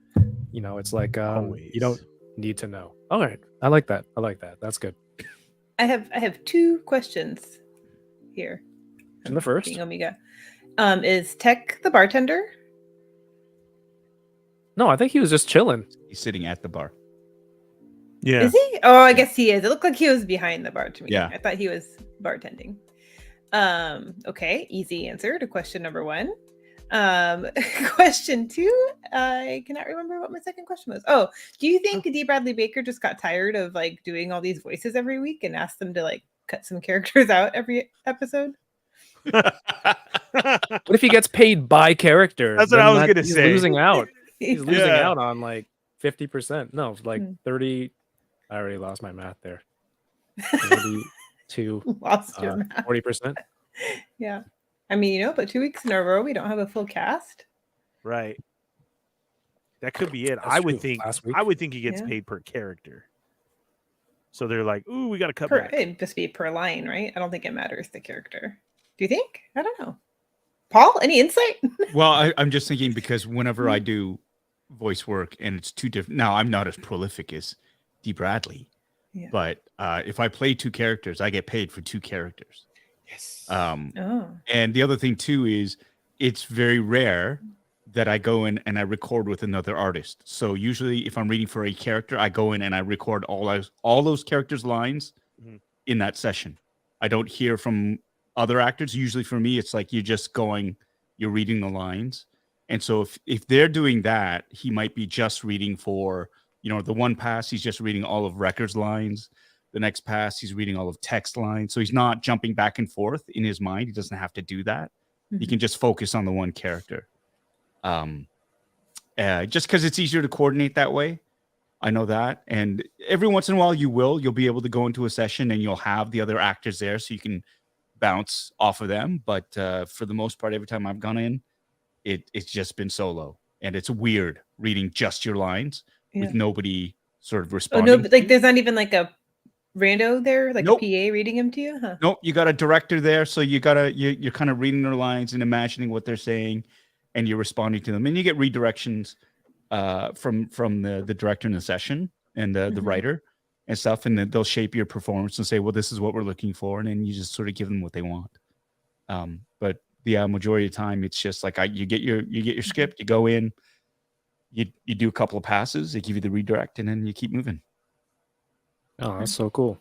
It's like you don't need to know. All right, I like that. That's good. I have two questions here. And the first, Being Omega, is Tech the bartender? no, I think he was just chilling. He's sitting at the bar. yeah. Is he? Oh, I guess he is. It looked like he was behind the bar to me. Yeah. I thought he was bartending. Okay, easy answer to question number 1. Question 2, I cannot remember what my second question was. Oh, do you think D. Bradley Baker just got tired of like doing all these voices every week and asked them to like cut some characters out every episode? What if he gets paid by character? That's what Then I was gonna he's say. losing out. He's losing Yeah. out on like 50%. No, like Hmm. 30. I already lost my math there. 32, Lost your math. 40%. Yeah. I mean, but 2 weeks in a row we don't have a full cast. Right. That could be it. That's I would true. think. Last week. I would think he gets Yeah. paid per character. So they're like, "Ooh, we got to cut Per, back." it'd just be per line, right? I don't think it matters the character. Do you think? I don't know. Paul, any insight? Well, I'm just thinking because whenever I do voice work and it's too different. Now, I'm not as prolific as D. Bradley, Yeah. But if I play two characters, I get paid for two characters. Yes. Oh. And the other thing too is it's very rare that I go in and I record with another artist. So usually if I'm reading for a character, I go in and I record all those characters' lines Mhm. in that session. I don't hear from other actors. Usually for me, it's like you're reading the lines. And so if they're doing that, he might be just reading for, the one pass, he's just reading all of Record's lines. The next pass, he's reading all of text lines. So he's not jumping back and forth in his mind. He doesn't have to do that. He can just focus on the one character. Just because it's easier to coordinate that way. I know that. And every once in a while you'll be able to go into a session and you'll have the other actors there so you can bounce off of them. But for the most part, every time I've gone in, it's just been solo. And it's weird reading just your lines with nobody sort of Oh responding. no, but like there's not even like a rando there, like Nope. a PA reading them to you, huh? Nope, you got a director there, so you're kind of reading their lines and imagining what they're saying, and you're responding to them, and you get redirections from the director in the session and the writer and stuff, and then they'll shape your performance and say, well, this is what we're looking for, and then you just sort of give them what they want. But the majority of the time, it's just like you get your script, you go in, you do a couple of passes, they give you the redirect, and then you keep moving. Oh, that's so cool.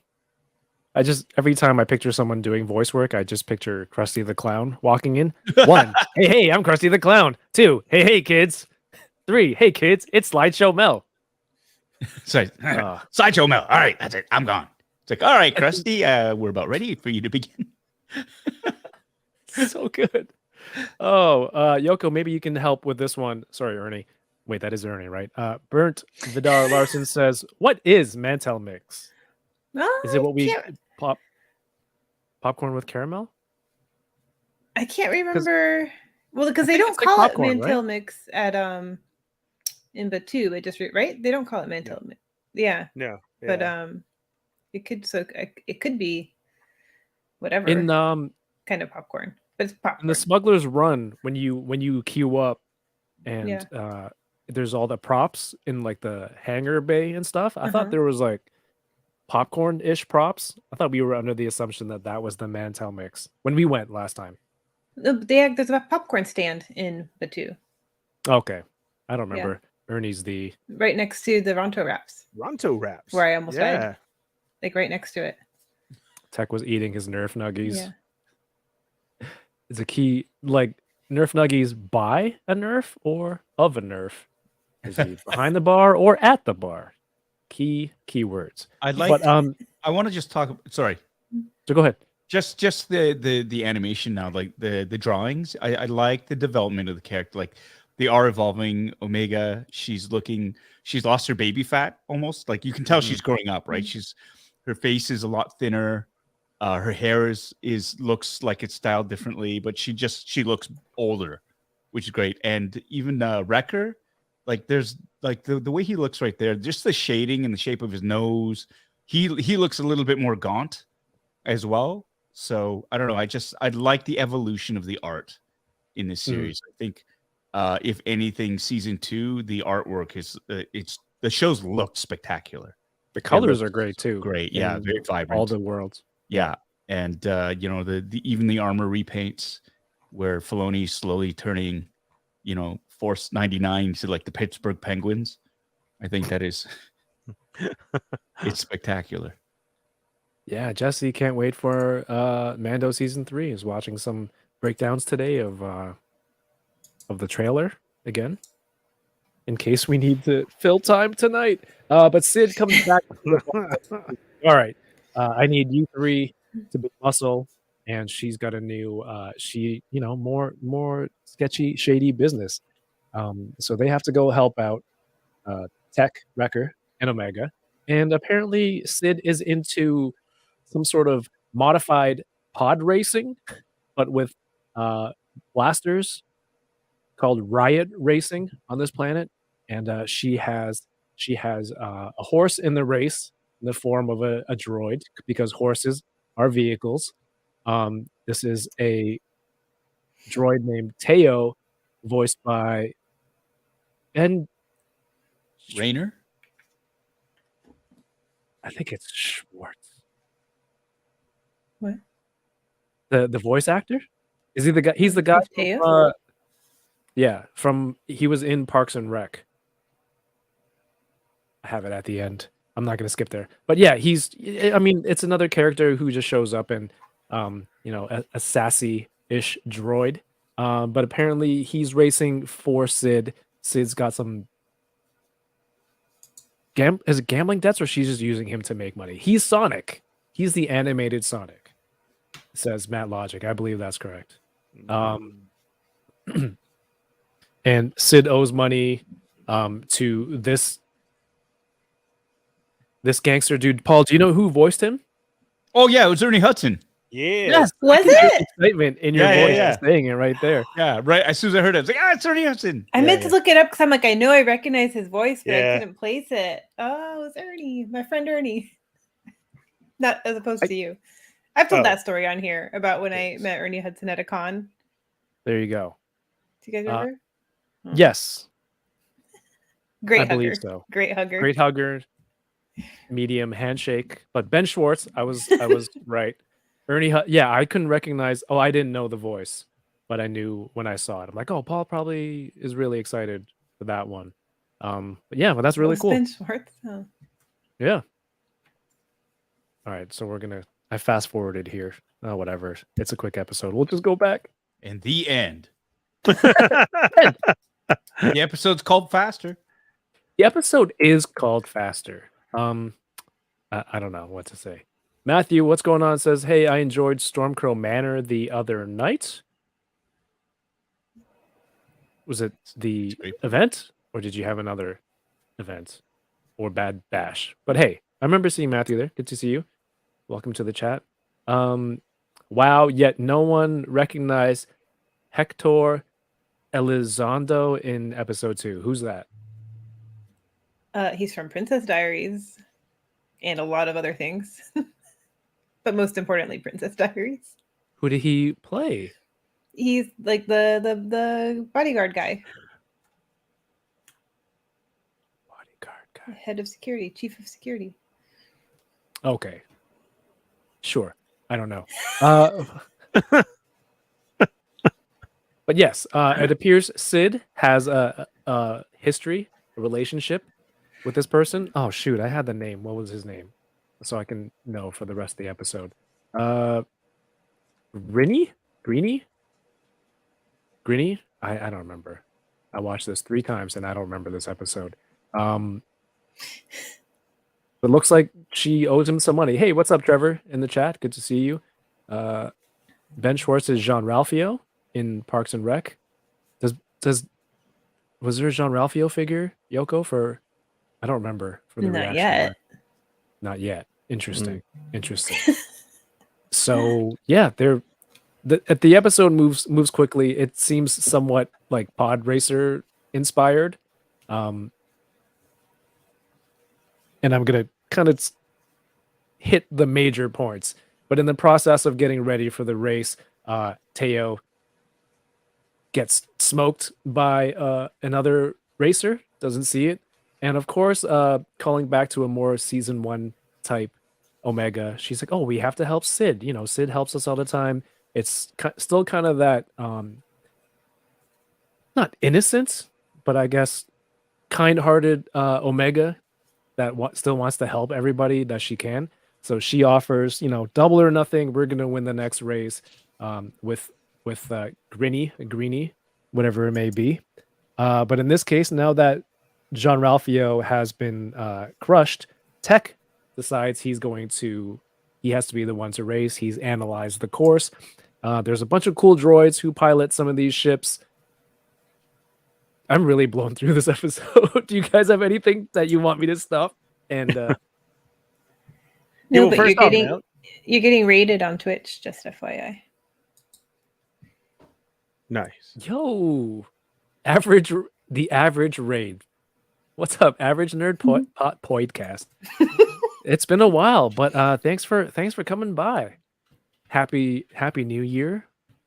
Every time I picture someone doing voice work, I just picture Krusty the Clown walking in. 1, hey, I'm Krusty the Clown. 2, hey, kids. 3, hey, kids, it's Slideshow Mel. So, Sideshow Mel. All right, that's it. I'm gone. It's like, all right, Krusty, we're about ready for you to begin. So good. Oh, Yoko, maybe you can help with this one. Sorry, Ernie. Wait, that is Ernie, right? Burnt Vidar Larson says, what is Mantel Mix? Is it what we popcorn with caramel? I can't remember. Well, because they think don't it's like call popcorn, it Mantel right? Mix at in Batu. It just right. They don't call it Mantel Mix. Yeah, No. but it could be whatever In kind of popcorn, but it's popcorn. in the Smuggler's Run, when you queue up and there's all the props in like the hangar bay and stuff. I thought there was like popcorn-ish props. I thought we were under the assumption that was the Mantel Mix when we went last time. No, there's a popcorn stand in Batu, Okay, I don't remember. Ernie's the right next to the Ronto wraps, Ronto wraps. where I almost died. Like right next to it. Tech was eating his Nerf nuggies. Yeah. Is a key like Nerf nuggies by a Nerf or of a Nerf? Is he behind the bar or at the bar? Keywords. I want to just talk. Sorry. So go ahead. Just the animation now, like the drawings. I like the development of the character. Like they are evolving. Omega, she's lost her baby fat almost. Like you can tell she's growing up, right? Her face is a lot thinner. Her hair looks like it's styled differently, but she looks older, which is great. And even Wrecker, like there's like the way he looks right there, just the shading and the shape of his nose. He looks a little bit more gaunt as well. So I don't know. I like the evolution of the art in this series. I think if anything, season 2, the artwork is the shows look spectacular. The colors are great too. Great, yeah, very vibrant. All the worlds. Yeah, and even the armor repaints where Filoni's slowly turning, Force 99 to like the Pittsburgh Penguins. I think that is it's spectacular. Yeah, Jesse can't wait for Mando season 3. Is watching some breakdowns today of the trailer again, in case we need to fill time tonight. But Sid comes back. All right, I need you 3 to be muscle, and she's got a new more sketchy, shady business. So they have to go help out Tech, Wrecker, and Omega. And apparently Sid is into some sort of modified pod racing, but with blasters, called Riot Racing on this planet. And she has a horse in the race in the form of a droid, because horses are vehicles. This is a droid named Teo, voiced by Rainer? I think it's Schwartz. What? The voice actor? Is he the guy? He's the guy. Of Teo? From, yeah, he was in Parks and Rec. I have it at the end. I'm not gonna skip there, but yeah, I mean, it's another character who just shows up and, a sassy-ish droid. But apparently he's racing for Sid. Sid's got some is it gambling debts, or she's just using him to make money? He's Sonic. He's the animated Sonic, says Matt Logic. I believe that's correct. And Sid owes money to this gangster dude. Paul, do you know who voiced him? Oh yeah, it was Ernie Hudson. Yeah. Yes. Was I can hear it? the excitement in your Yeah, voice yeah. just saying it right there. Yeah, right. As soon as I heard it, I was like, it's Ernie Hudson. I meant to yeah. look it up because I'm like, I know I recognize his voice, but Yeah. I couldn't place it. Oh, it was Ernie, my friend Ernie. Not as opposed to you. I've told Oh. that story on here about when I met Ernie Hudson at a con. There you go. Do you guys remember? Yes, Great I hugger. believe so. Great hugger. Great hugger, medium handshake. But Ben Schwartz, I was right. Ernie, yeah, I couldn't recognize. Oh, I didn't know the voice, but I knew when I saw it. I'm like, oh, Paul probably is really excited for that one. But yeah, but that's really Was cool. Ben Schwartz? Oh. Yeah. All right, so I fast forwarded here. Oh, whatever. It's a quick episode. We'll just go back. In the end, the episode's called Faster. The episode is called Faster. I don't know what to say. Matthew, what's going on? Says, hey, I enjoyed Stormcrow Manor the other night. Was it the great. event, or did you have another event or Bad Bash? But hey, I remember seeing Matthew there. Good to see you. Welcome to the chat. Wow, yet no one recognized Hector Elizondo in episode 2. Who's that? He's from Princess Diaries and a lot of other things. But most importantly, Princess Diaries. Who did he play? He's like the bodyguard guy. Bodyguard guy. Head of security, chief of security. Okay. Sure. I don't know. But yes, it appears Sid has a history, a relationship with this person. Oh, shoot. I had the name. What was his name? So I can know for the rest of the episode. Greeny? I don't remember. I watched this 3 times and I don't remember this episode. But looks like she owes him some money. Hey, what's up, Trevor, in the chat? Good to see you. Ben Schwartz is Jean Ralphio in Parks and Rec. Was there a Jean Ralphio figure, Yoko, for I don't remember for the Not reaction yet. mark. Not yet. Interesting. Interesting. So yeah, the episode moves quickly. It seems somewhat like Pod Racer inspired. And I'm gonna kind of hit the major points. But in the process of getting ready for the race, Teo gets smoked by another racer, doesn't see it. And of course, calling back to a more season 1 type Omega, she's like, oh, we have to help Sid. You know, Sid helps us all the time. It's still kind of that, not innocent, but I guess kind-hearted Omega that still wants to help everybody that she can. So she offers, double or nothing. We're going to win the next race with Greeny, whatever it may be. But in this case, now that Jean Ralphio has been crushed, Tech decides he has to be the one to race. He's analyzed the course. There's a bunch of cool droids who pilot some of these ships. I'm really blown through this episode. Do you guys have anything that you want me to stop? And No, well, but first off, you're getting rated on Twitch, just FYI. nice. yo, the average raid. What's up, average nerd podcast? It's been a while, but thanks for coming by. Happy New Year,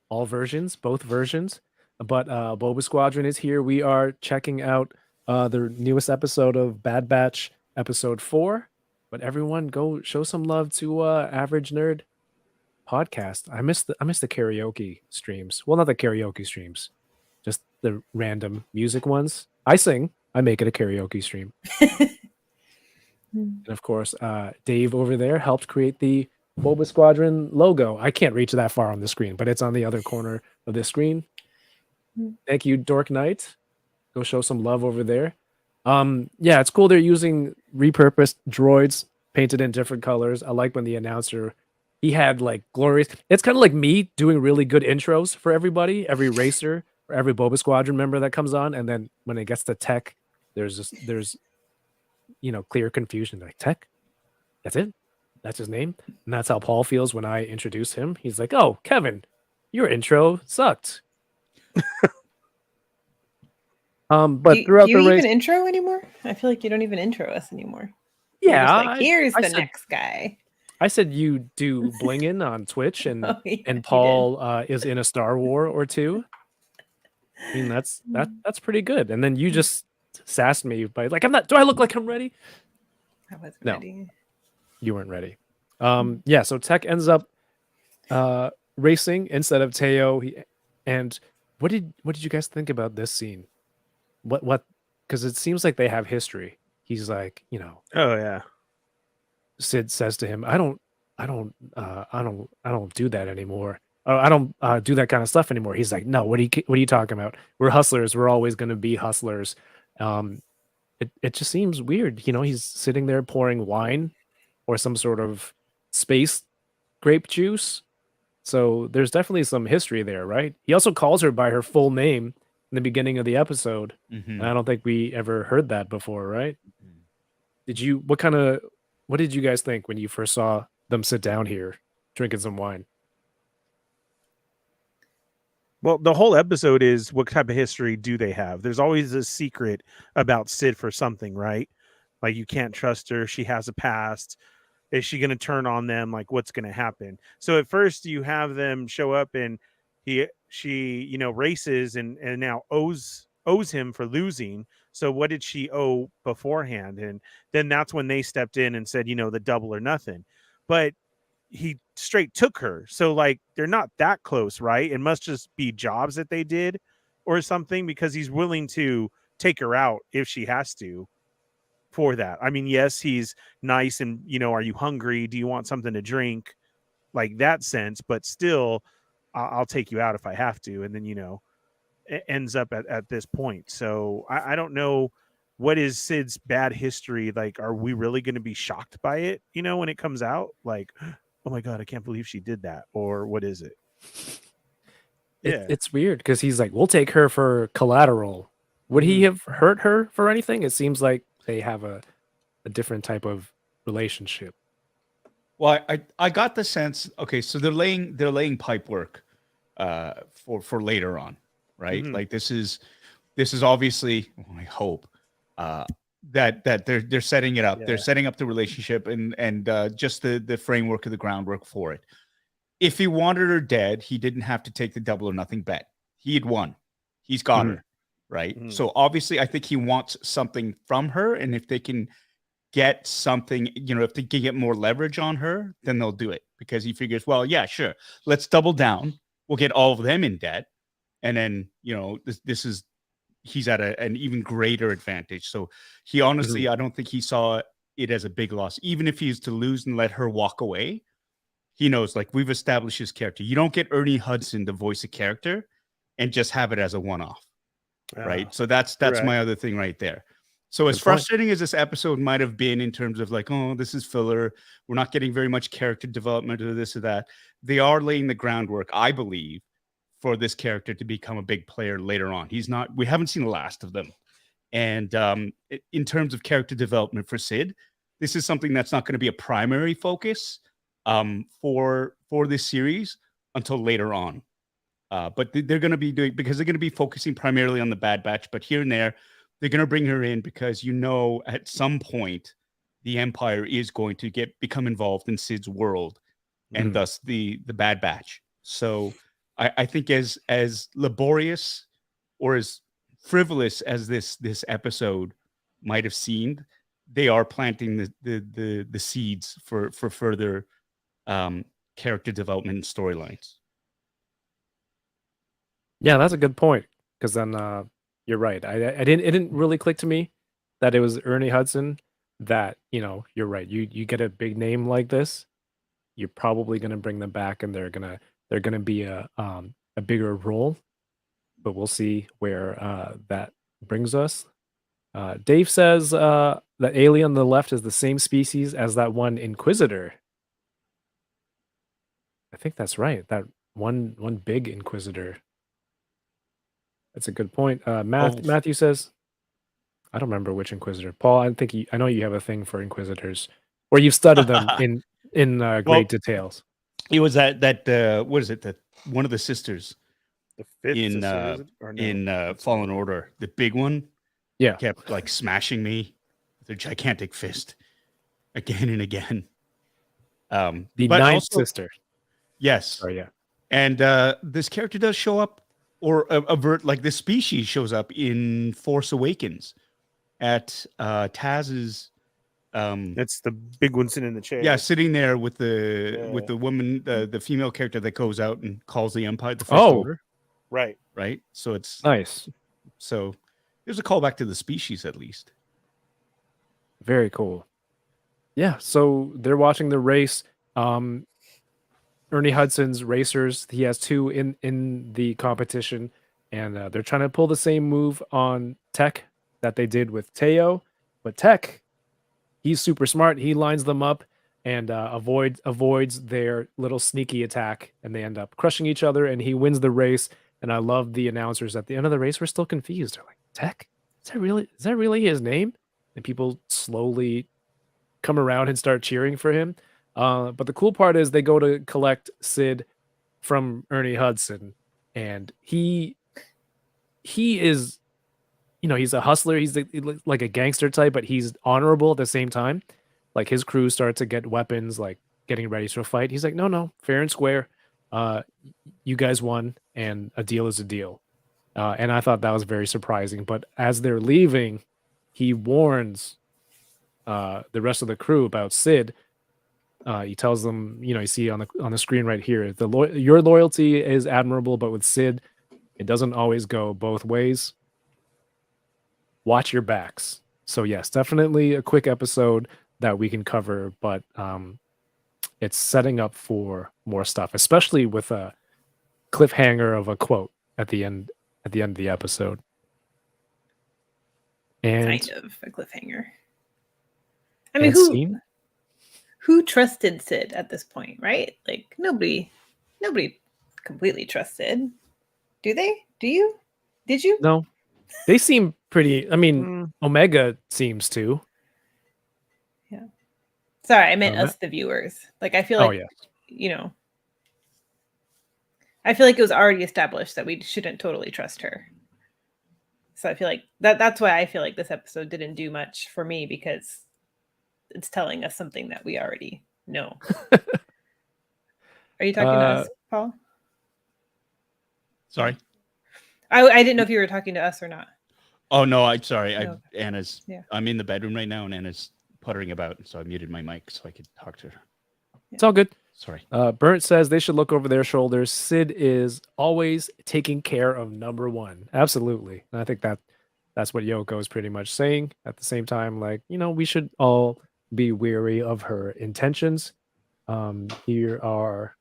all versions, both versions. But Boba Squadron is here. We are checking out the newest episode of Bad Batch, episode 4. But everyone, go show some love to Average Nerd Podcast. I miss the karaoke streams. Well, not the karaoke streams, just the random music ones. I sing. I make it a karaoke stream. And of course, Dave over there helped create the Boba Squadron logo. I can't reach that far on the screen, but it's on the other corner of the screen. Thank you, Dork Knight. Go show some love over there. Yeah, it's cool they're using repurposed droids painted in different colors. I like when the announcer, he had like glorious. It's kind of like me doing really good intros for everybody, every racer or every Boba Squadron member that comes on, and then when it gets to Tech, there's clear confusion. Like, Tech, that's it, that's his name, and that's how Paul feels when I introduce him. He's like, "Oh, Kevin, your intro sucked." But throughout do you the race, even intro anymore? I feel like you don't even intro us anymore. yeah, You're just like, here's I the said, next guy. I said you do blinging on Twitch, and Oh, yeah, and you Paul is in a Star War or two. I mean, that's pretty good. And then you just sassed me by like, I'm not. Do I look like I'm ready? I wasn't No. ready. You weren't ready. Yeah. So Tech ends up racing instead of Teo. And what did you guys think about this scene? What? Because it seems like they have history. He's like, Oh yeah. Sid says to him, I don't do that anymore. I don't do that kind of stuff anymore. He's like, no, what are you talking about? We're hustlers. We're always going to be hustlers. It just seems weird. He's sitting there pouring wine or some sort of space grape juice. So there's definitely some history there, right? He also calls her by her full name in the beginning of the episode. And I don't think we ever heard that before, right? What did you guys think when you first saw them sit down here drinking some wine? Well, the whole episode is what type of history do they have? There's always a secret about Sid for something, right? Like, you can't trust her. She has a past. Is she going to turn on them? Like, what's going to happen? So at first you have them show up and she races and now owes him for losing. So what did she owe beforehand? And then that's when they stepped in and said, the double or nothing. But he straight took her. So like, they're not that close, right? It must just be jobs that they did or something, because he's willing to take her out if she has to for that. I mean, yes, he's nice and, are you hungry? Do you want something to drink? Like that sense, but still, I'll take you out if I have to. And then, it ends up at this point. So I don't know, what is Sid's bad history? Like, are we really going to be shocked by it, when it comes out? Like, oh my God, I can't believe she did that. Or what is it? It's weird because he's like, we'll take her for collateral. Would he have hurt her for anything? It seems like they have a different type of relationship. Well, I got the sense. Okay, so they're laying pipe work for later on, right? Like this is obviously, I hope that they're setting it up. Yeah. They're setting up the relationship and just the framework of the groundwork for it. If he wanted her dead, he didn't have to take the double or nothing bet. He had won. He's got her, right? So obviously, I think he wants something from her, and if they can get something, if they can get more leverage on her, then they'll do it, because he figures, well, yeah, sure, let's double down. We'll get all of them in debt, and then he's at an even greater advantage. So he honestly, I don't think he saw it as a big loss. Even if he is to lose and let her walk away, he knows, like, we've established his character. You don't get Ernie Hudson to voice a character and just have it as a one-off, right? So that's right. My other thing right there. So as frustrating as this episode might have been in terms of like, oh, this is filler, we're not getting very much character development or this or that, they are laying the groundwork, I believe, for this character to become a big player later on. We haven't seen the last of them. And in terms of character development for Sid, this is something that's not going to be a primary focus for this series until later on. But they're going to be doing, because they're going to be focusing primarily on the Bad Batch, but here and there, they're going to bring her in because, at some point, the Empire is going to become involved in Sid's world, and thus the Bad Batch. So I think as laborious or as frivolous as this episode might have seemed, they are planting the seeds for further character development and storylines. Yeah, that's a good point. Because then you're right. It didn't really click to me that it was Ernie Hudson. That you're right. You get a big name like this, you're probably gonna bring them back, and they're gonna be a bigger role. But we'll see where that brings us. Dave says the alien on the left is the same species as that one Inquisitor. I think that's right. That one big Inquisitor. That's a good point. Matthew says, I don't remember which Inquisitor. Paul, I know you have a thing for Inquisitors, or you've studied them in great details. It was that what is it? That one of the sisters The fifth in sister, is it? Or no? in Fallen Order, the big one, Yeah. kept like smashing me with a gigantic fist again and again. The but ninth also- sister. Yes. Oh yeah. And this character does show up, or avert, like this species shows up in Force Awakens at Taz's. That's the big one sitting in the chair. Yeah, sitting there with the woman, the female character that goes out and calls the Empire the First Order. Right. Right. So it's Nice. so there's a callback to the species at least. Very cool. Yeah, so they're watching the race. Ernie Hudson's racers, he has two in the competition, and they're trying to pull the same move on Tech that they did with Teo. But Tech, he's super smart. He lines them up and avoids their little sneaky attack, and they end up crushing each other, and he wins the race. And I love the announcers at the end of the race were still confused. They're like, Tech? Is that really his name? And people slowly come around and start cheering for him. But the cool part is they go to collect Sid from Ernie Hudson, and he is, he's a hustler. He's like a gangster type, but he's honorable at the same time. Like his crew start to get weapons, like getting ready for a fight. He's like, no, fair and square. You guys won, and a deal is a deal. And I thought that was very surprising. But as they're leaving, he warns the rest of the crew about Sid. He tells them, you see on the screen right here, your loyalty is admirable, but with Sid, it doesn't always go both ways. Watch your backs. So yes, definitely a quick episode that we can cover, but it's setting up for more stuff, especially with a cliffhanger of a quote at the end of the episode. And Kind of a cliffhanger. I mean, who trusted Sid at this point, right? Like nobody completely trusted. Do they? Do you? Did you? No, they seem pretty. I mean, Omega seems to. Yeah. Sorry, I meant us, the viewers. Like I feel like, I feel like it was already established that we shouldn't totally trust her. So I feel like that's why I feel like this episode didn't do much for me, because it's telling us something that we already know. Are you talking to us, Paul? Sorry. I didn't know if you were talking to us or not. Oh no, I'm sorry. No. Anna's. Yeah. I'm in the bedroom right now, and Anna's puttering about, so I muted my mic so I could talk to her. It's all good. Sorry. Burnt says they should look over their shoulders. Sid is always taking care of number one. Absolutely. And I think that's what Yoko is pretty much saying. At the same time, like, we should all be wary of her intentions. Here are,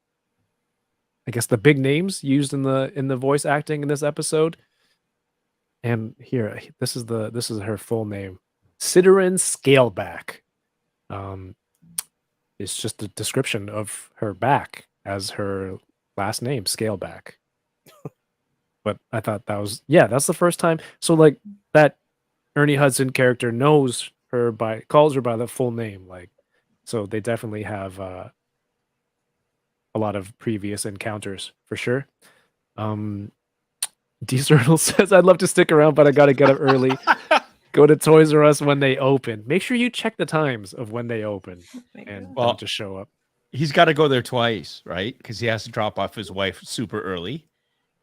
I guess, the big names used in the voice acting in this episode. And here, this is her full name. Sidorin Scaleback. It's just a description of her back as her last name, Scaleback. But I thought that's the first time. So like that Ernie Hudson character calls her by the full name. Like, so they definitely have a lot of previous encounters for sure. D-Cirtle says, I'd love to stick around, but I got to get up early. Go to Toys R Us when they open. Make sure you check the times of when they open and don't just show up. He's got to go there twice, right? Because he has to drop off his wife super early.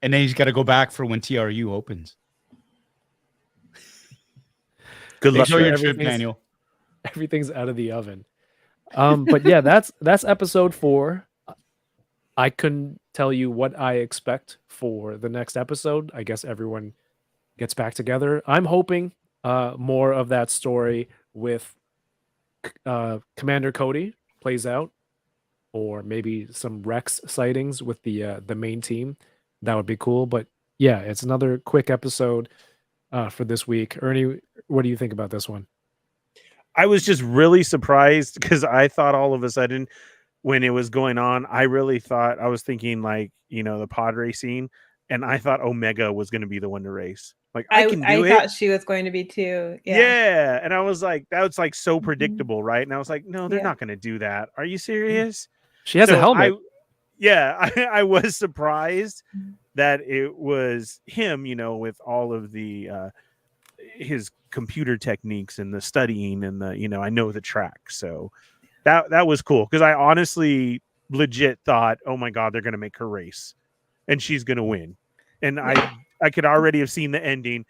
And then he's got to go back for when TRU opens. Good luck Enjoy for your everything. trip, Daniel. Everything's out of the oven. But yeah, that's episode 4. I couldn't tell you what I expect for the next episode. I guess everyone gets back together. I'm hoping more of that story with Commander Cody plays out, or maybe some Rex sightings with the main team. That would be cool. But yeah, it's another quick episode for this week. Ernie, what do you think about this one? I was just really surprised because I thought all of a sudden when it was going on, I really thought I was thinking like, the pod racing, and I thought Omega was going to be the one to race. Like I can do it. I thought she was going to be too. Yeah. And I was like, that was like so Mhm. predictable, right? And I was like, no, they're Yeah. not going to do that. Are you serious? She has a helmet. I was surprised Mhm. that it was him, with all of the his computer techniques and the studying and the, I know the track. So that was cool because I honestly legit thought, oh my God, they're gonna make her race and she's gonna win. And I could already have seen the ending.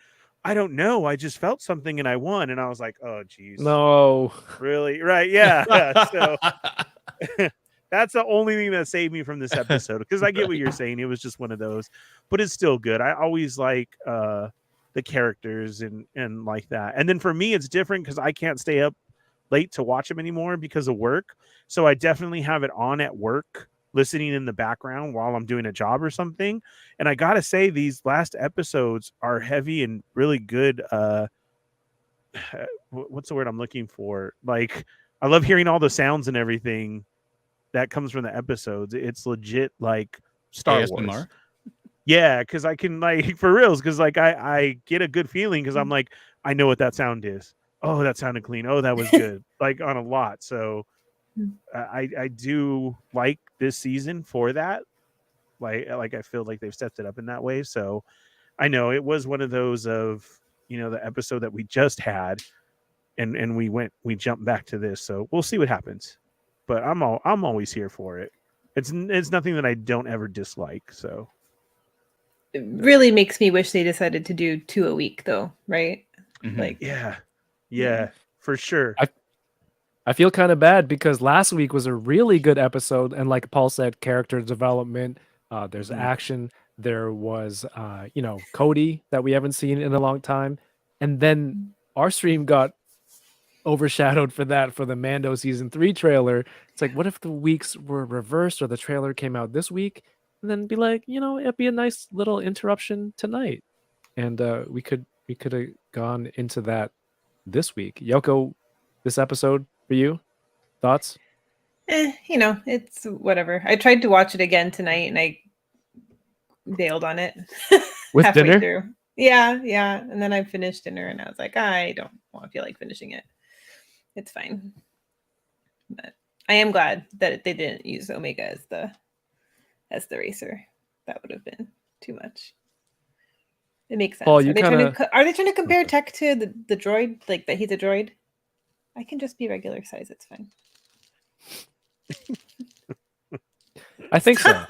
I don't know. I just felt something and I won. And I was like, oh geez. No. Really? Right. Yeah. So that's the only thing that saved me from this episode because I get what you're saying. It was just one of those, but it's still good. I always like the characters and like that. And then for me, it's different because I can't stay up late to watch them anymore because of work. So I definitely have it on at work, listening in the background while I'm doing a job or something. And I gotta say, these last episodes are heavy and really good. What's the word I'm looking for? Like, I love hearing all the sounds and everything that comes from the episodes. It's legit like Star ASMR? Wars. Yeah, because I can like for reals, because like I get a good feeling because I'm like, I know what that sound is. Oh, that sounded clean. Oh, that was good. Like on a lot. So I do like this season for that. Like I feel like they've stepped it up in that way. So I know it was one of those of, the episode that we just had and we jumped back to this. So we'll see what happens. But I'm always here for it. It's nothing that I don't ever dislike. So It really makes me wish they decided to do 2 a week, though, right? Mhm. Like, yeah, for sure. I feel kind of bad because last week was a really good episode, and like Paul said, character development. There's Mhm. action. There was, Cody that we haven't seen in a long time, and then our stream got overshadowed for the Mando season 3 trailer. It's like, what if the weeks were reversed or the trailer came out this week, and then be like, it'd be a nice little interruption tonight, and we could have gone into that this week. Yoko, this episode for you, thoughts? it's whatever. I tried to watch it again tonight and I bailed on it With halfway dinner? through. Yeah. And then I finished dinner and I was like, I don't want to feel like finishing it. It's fine. But I am glad that they didn't use Omega as the racer. That would have been too much. It makes sense. Paul, Are you they trying kinda- to compare Tech to the droid, like that he's a droid? I can just be regular size. It's fine. I think so.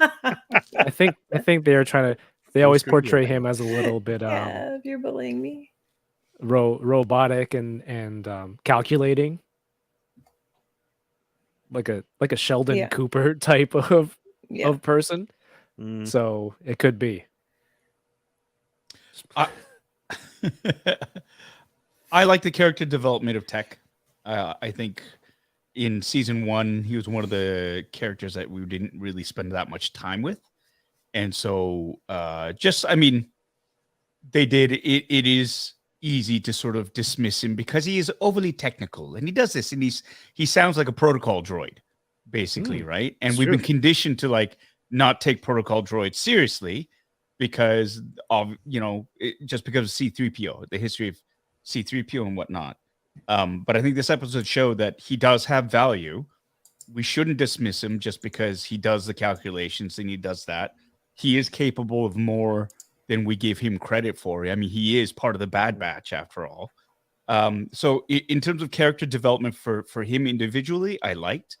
I think they are trying to. They always Screw you. portray him as a little bit Yeah, if you're bullying me. robotic and calculating, like a Sheldon Yeah. Cooper type of Yeah. person. Mm. So it could be. I like the character development of Tech. I think in season 1, he was one of the characters that we didn't really spend that much time with. And so they did it. It is easy to sort of dismiss him because he is overly technical and he does this and he sounds like a protocol droid, basically, right? And it's we've true. been conditioned to like not take protocol droids seriously because of, just because of C-3PO, the history of C-3PO and whatnot. But I think this episode showed that he does have value. We shouldn't dismiss him just because he does the calculations and he does that. He is capable of more than we give him credit for. I mean, he is part of the Bad Batch after all. So in terms of character development for him individually, I liked.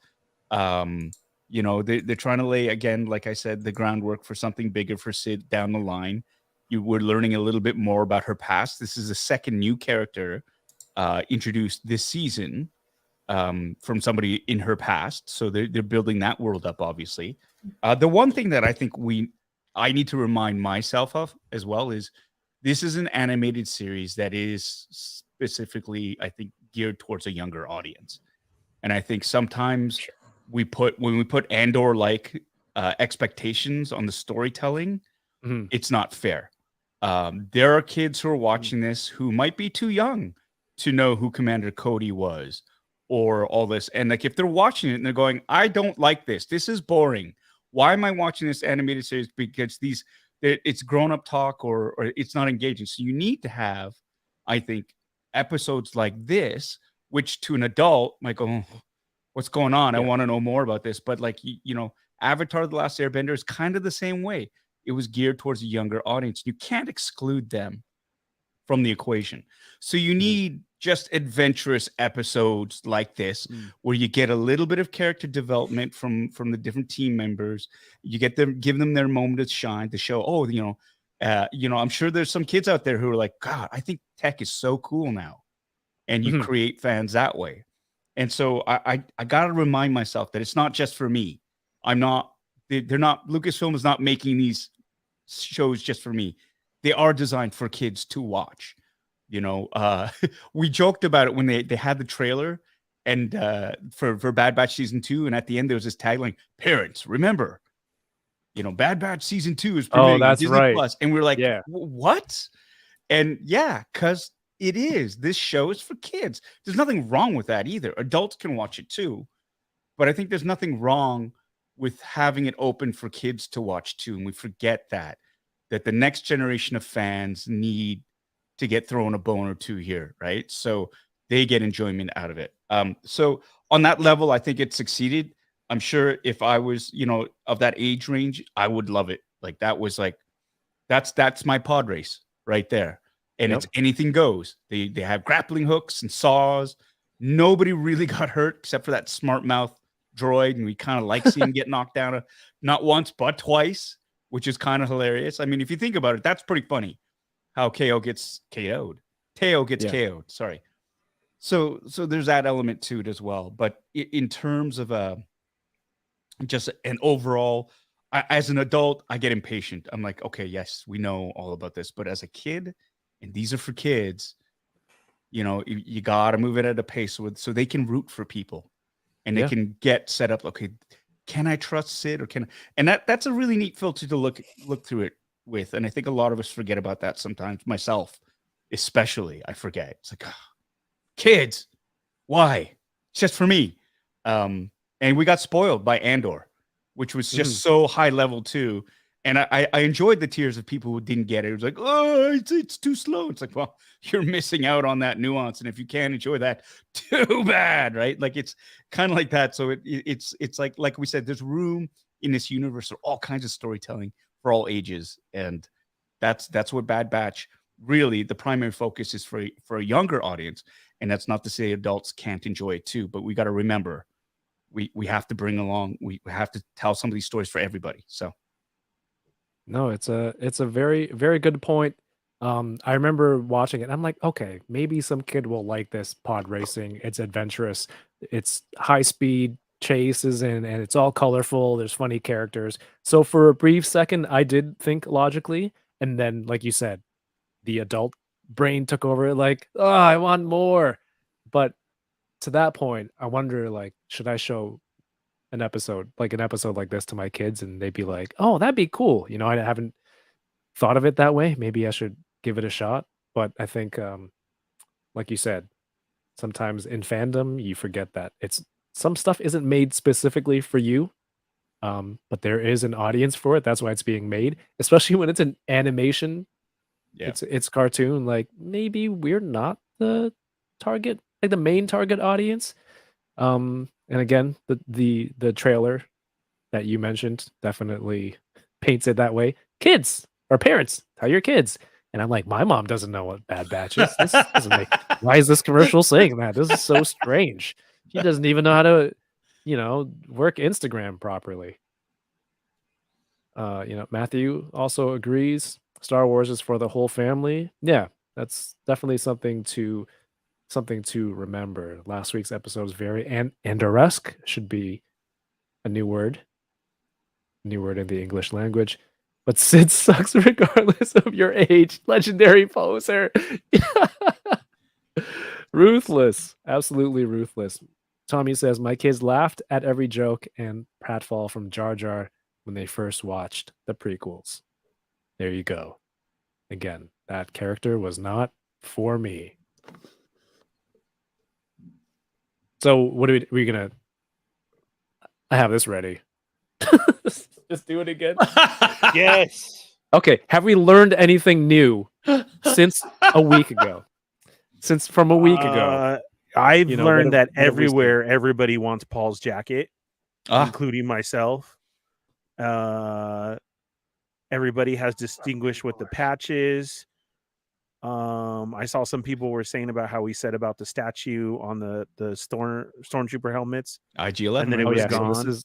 They're trying to lay, again, like I said, the groundwork for something bigger for Sid down the line. You were learning a little bit more about her past. This is the second new character introduced this season. from somebody in her past. So they're building that world up, obviously. The one thing that I think I need to remind myself of as well is this is an animated series that is specifically, I think, geared towards a younger audience. And I think sometimes when we put Andor like expectations on the storytelling, it's not fair. There are kids who are watching this who might be too young to know who Commander Cody was or all this. And like if they're watching it and they're going, I don't like this. This is boring. Why am I watching this animated series? Because it's grown-up talk or it's not engaging. So you need to have, I think, episodes like this, which to an adult might go, oh, what's going on? I want to know more about this. But like, Avatar: The Last Airbender is kind of the same way. It was geared towards a younger audience. You can't exclude them from the equation. So you need just adventurous episodes like this where you get a little bit of character development from the different team members. You give them their moment to shine to show, I'm sure there's some kids out there who are like, God, I think tech is so cool now. And you create fans that way. And so I got to remind myself that it's not just for me. Lucasfilm is not making these shows just for me. They are designed for kids to watch. We joked about it when they had the trailer and for Bad Batch season 2, and at the end there was this tagline: "Parents, remember, Bad Batch season 2 is premiering on that's Disney right. Plus." And we're like, what? And because it is. This show is for kids. There's nothing wrong with that either. Adults can watch it too, but I think there's nothing wrong with having it open for kids to watch too. And we forget that the next generation of fans need to get thrown a bone or two here, right? So they get enjoyment out of it. So on that level, I think it succeeded. I'm sure if I was, of that age range, I would love it. Like that was like, that's my pod race right there. And it's anything goes. They have grappling hooks and saws. Nobody really got hurt except for that smart mouth droid. And we kind of like seeing him get knocked down not once, but twice, which is kind of hilarious. I mean, if you think about it, that's pretty funny how KO gets KO'd. Teo gets KO'd. Sorry. So there's that element to it as well. But in terms of just an overall, as an adult, I get impatient. I'm like, okay, yes, we know all about this. But as a kid, and these are for kids, you got to move it at a pace so they can root for people and they can get set up. Okay, can I trust Sid or and that's a really neat filter to look through it with. And I think a lot of us forget about that sometimes, myself especially. I forget. It's like, kids, why? It's just for me. And we got spoiled by Andor, which was just so high level too. And I enjoyed the tears of people who didn't get it. It was like, oh, it's too slow. It's like, well, you're missing out on that nuance. And if you can't enjoy that, too bad, right? Like it's kind of like that. So it's like we said, there's room in this universe for all kinds of storytelling for all ages. And that's what Bad Batch really, the primary focus is for a younger audience. And that's not to say adults can't enjoy it too, but we got to remember we have to bring along, we have to tell some of these stories for everybody. So. No, it's a very, very good point. I remember watching it and I'm like, okay, maybe some kid will like this pod racing. It's adventurous. It's high speed chases and it's all colorful. There's funny characters. So for a brief second, I did think logically. And then, like you said, the adult brain took over, like, oh, I want more. But to that point, I wonder, like, should I show an episode like this to my kids and they'd be like, oh, that'd be cool. I haven't thought of it that way. Maybe I should give it a shot. But I think, like you said, sometimes in fandom, you forget that some stuff isn't made specifically for you. But there is an audience for it. That's why it's being made, especially when it's an animation. Yeah. It's cartoon. Like maybe we're not the target, like the main target audience. And again, the trailer that you mentioned definitely paints it that way. Kids or parents, tell your kids. And I'm like, my mom doesn't know what Bad Batch is. This doesn't make. Why is this commercial saying that? This is so strange. She doesn't even know how to, work Instagram properly. Matthew also agrees. Star Wars is for the whole family. Yeah, that's definitely something to something to remember. Last week's episode was very Enderesque, should be a new word in the English language. But Sid sucks regardless of your age. Legendary poser. Ruthless. Absolutely ruthless. Tommy says, my kids laughed at every joke and pratfall from Jar Jar when they first watched the prequels. There you go. Again, that character was not for me. So what are we gonna... I have this ready. Just do it again. Yes. Okay, have we learned anything new since a week ago? From a week ago. I've You know, learned what that have we seen? everywhere everybody wants Paul's jacket, including myself. Everybody has distinguished what the patch is. I saw some people were saying about how we said about the statue on the stormtrooper helmets. IG-11. And then it right? was So gone. this is...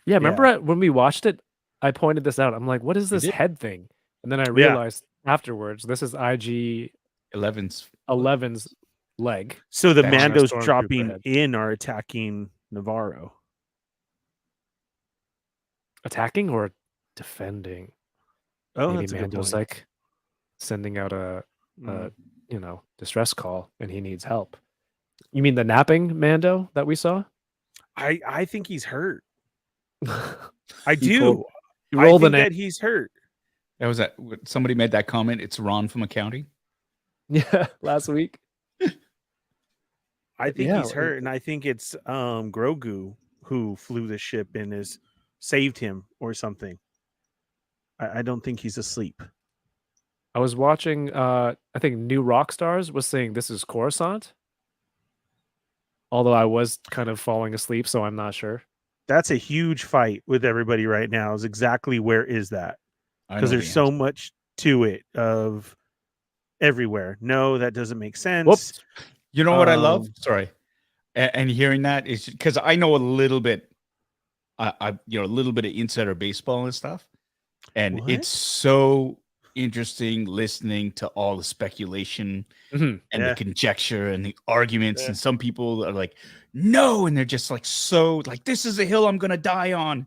Yeah, remember when we watched it, I pointed this out. I'm like, what is this did? head thing? And then I realized afterwards, this is IG 11's leg. So the Back on a Mandos stormtrooper dropping head. in are attacking Navarro. Attacking or defending? Oh, Maybe that's a good Mando's point. like sending out a Mm. distress call and he needs help. You mean the napping Mando that we saw? I think he's hurt. I He do. pulled- he I rolled think an that he's hurt. That was that. Somebody made that comment. It's Ron from accounting. Yeah, last week. I think Yeah, he's hurt, and I think it's Grogu who flew the ship and has saved him or something. I don't think he's asleep. I was watching I think New Rockstars was saying this is Coruscant. Although I was kind of falling asleep, so I'm not sure. That's a huge fight with everybody right now. Is exactly where is that? I know Because the there's so answer. much to it of everywhere. No, that doesn't make sense. Whoops. You know what I love? Um, Sorry, and hearing that is because I know a little bit. I a little bit of insider baseball and stuff, and What? it's so interesting listening to all the speculation Mhm. and Yeah. the conjecture and the arguments. Yeah. And some people are like, "No," and they're just like, "So like this is a hill I'm gonna die on,"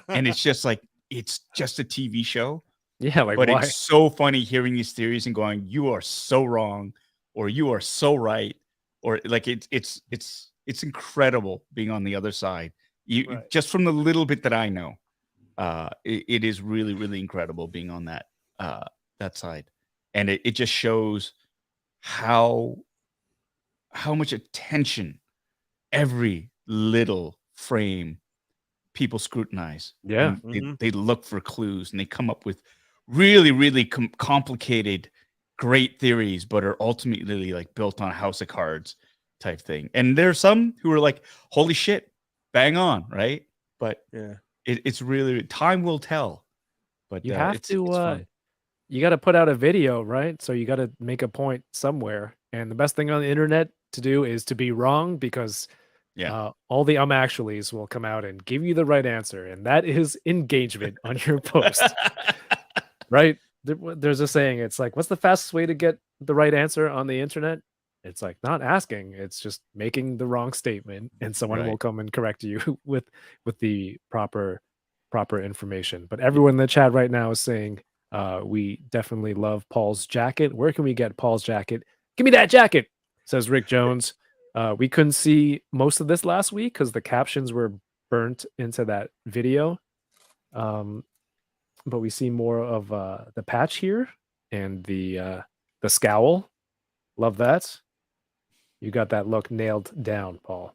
and it's just like it's just a TV show. Yeah, like But why? it's so funny hearing these theories and going, "You are so wrong," or "You are so right," or like it's incredible being on the other side. Right. Just from the little bit that I know, it is really really incredible being on that side, and it just shows how much attention every little frame people scrutinize. Yeah. And they look for clues and they come up with really, really complicated, great theories, but are ultimately like built on a house of cards type thing. And there's some who are like, holy shit, bang on, right? But Yeah. it's really time will tell. But You have it's to fun. you got to put out a video, right? So you got to make a point somewhere. And the best thing on the internet to do is to be wrong because all the actuallys will come out and give you the right answer. And that is engagement on your post, right? There's a saying, it's like, what's the fastest way to get the right answer on the internet? It's like not asking, it's just making the wrong statement and someone will Right. come and correct you with the proper information. But everyone in the chat right now is saying, we definitely love Paul's jacket. Where can we get Paul's jacket? Give me that jacket, says Rick Jones. We couldn't see most of this last week because the captions were burnt into that video. But we see more of the patch here and the scowl. Love that. You got that look nailed down, Paul.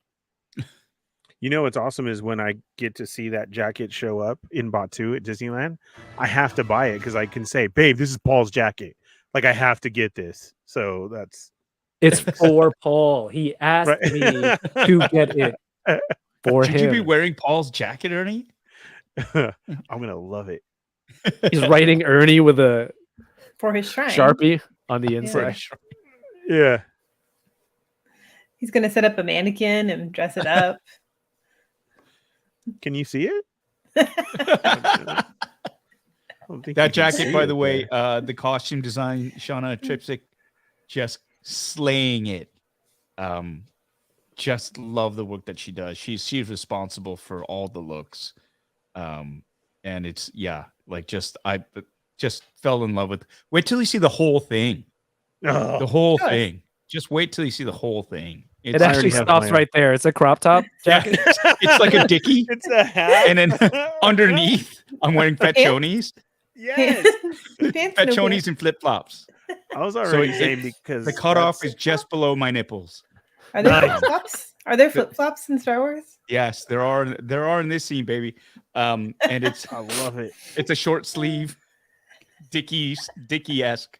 You know what's awesome is when I get to see that jacket show up in Batu at Disneyland, I have to buy it because I can say, babe, this is Paul's jacket. Like I have to get this. So that's It's for Paul. He asked right. me to get it for Should him. you be wearing Paul's jacket, Ernie? I'm gonna love it. He's writing Ernie with a For his shrine. Sharpie on the inside. Yeah. He's gonna set up a mannequin and dress it up. Can you see it? I don't think you That can jacket, see by it the way, there. the costume design, Shauna Tripsick, just slaying it Just love the work that she does. She's responsible for all the looks. And it's I just fell in love with. Wait till you see the whole thing. Oh, The whole Good. thing. Just wait till you see the whole thing. It I actually already have stops my- right there. It's a crop top Yeah, jacket. it's like a dickie, it's a hat. and then underneath, I'm wearing fetchonis, Yes. Pants, no fetchonis pants. and flip flops. I was already it- saying because The cutoff that's- is just below my nipples. Are there Nice. flip flops? Are there flip flops in Star Wars? Yes, there are in this scene, baby. And it's I love it. it's a short sleeve, Dickie-esque,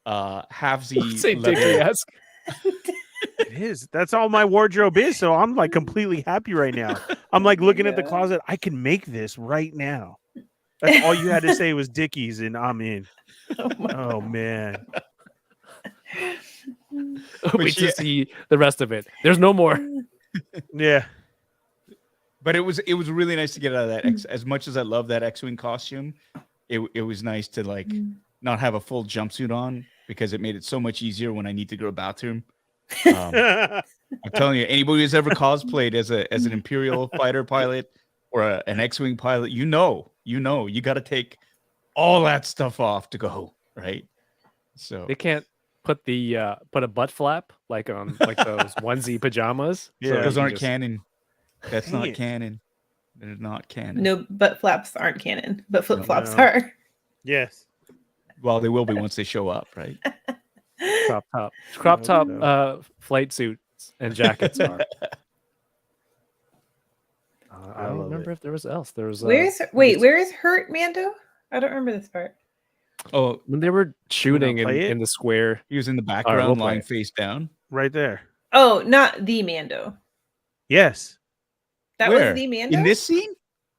halvesy Say leather. Dickie-esque. It is. That's all my wardrobe is. So I'm like completely happy right now. I'm like looking at the Yeah. closet. I can make this right now. That's all you had to say was Dickies, and I'm in. Oh my Oh man. Wait she- to see the rest of it. There's no more. Yeah. But it was really nice to get out of that. As much as I love that X-wing costume, it was nice to like not have a full jumpsuit on because it made it so much easier when I need to go to the bathroom. I'm telling you, anybody who's ever cosplayed as an Imperial fighter pilot or an X-wing pilot, you got to take all that stuff off to go, right? So They can't put put a butt flap like on like those onesie pajamas. Yeah. those you aren't just- canon. That's Dang not it. canon. They're not canon. No, butt flaps aren't canon, but flip flops No. are. Yes. Well, they will be once they show up, right? crop top No. flight suits and jackets are. I don't love remember it. if there was else. There was Where is Hurt Mando? I don't remember this part. Oh, when they were shooting play it? in the square. he was in the we'll background, play lying it. face down. Right there. Oh, not the Mando. Yes. That Where? was the Mando In this scene?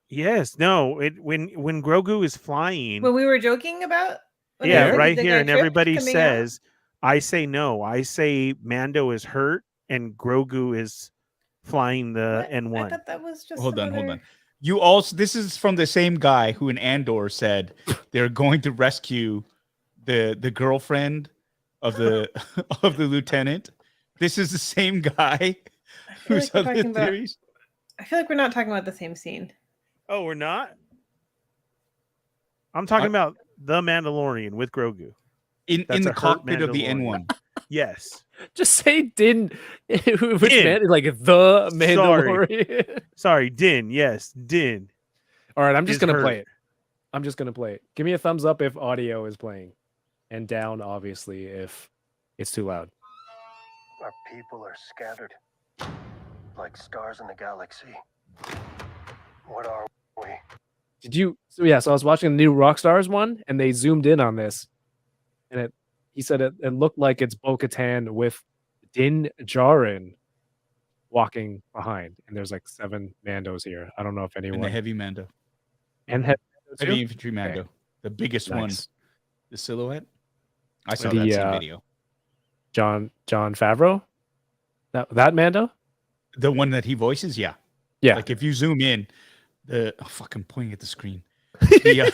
Yes. No. It when Grogu is flying. when we were joking about. when Yeah, they said right the here, guy and tripped everybody coming out? says, I say no. I say Mando is hurt and Grogu is flying the What? I N1. thought that was just. Hold some on. other- You also, this is from the same guy who in Andor said they're going to rescue the girlfriend of the of the lieutenant. This is the same guy I feel whose like we're other talking about- theories. I feel like we're not talking about the same scene. Oh, we're not? I'm talking I- about the Mandalorian with Grogu. In That's the a hurt cockpit of the Mandalorian. N1. Yes. Just say Din. Which Din. man? Like the Mandalorian. Sorry, Din. Yes, Din. All right, I'm just Is gonna hurt. play it. I'm just gonna play it. Give me a thumbs up if audio is playing, and down obviously if it's too loud. Our people are scattered like stars in the galaxy. What are we? Did you? So I was watching the new Rockstars one, and they zoomed in on this, and he said it looked like it's Bo-Katan with Din Djarin walking behind, and there's like 7 Mandos here. I don't know if And anyone the heavy Mando. and Mando too? Heavy infantry Mando. The biggest one. Nice. The silhouette. I saw The, that same video. John Favreau, that Mando. The one that he voices, yeah. Yeah, Like if you zoom in, fucking pointing at the screen. The,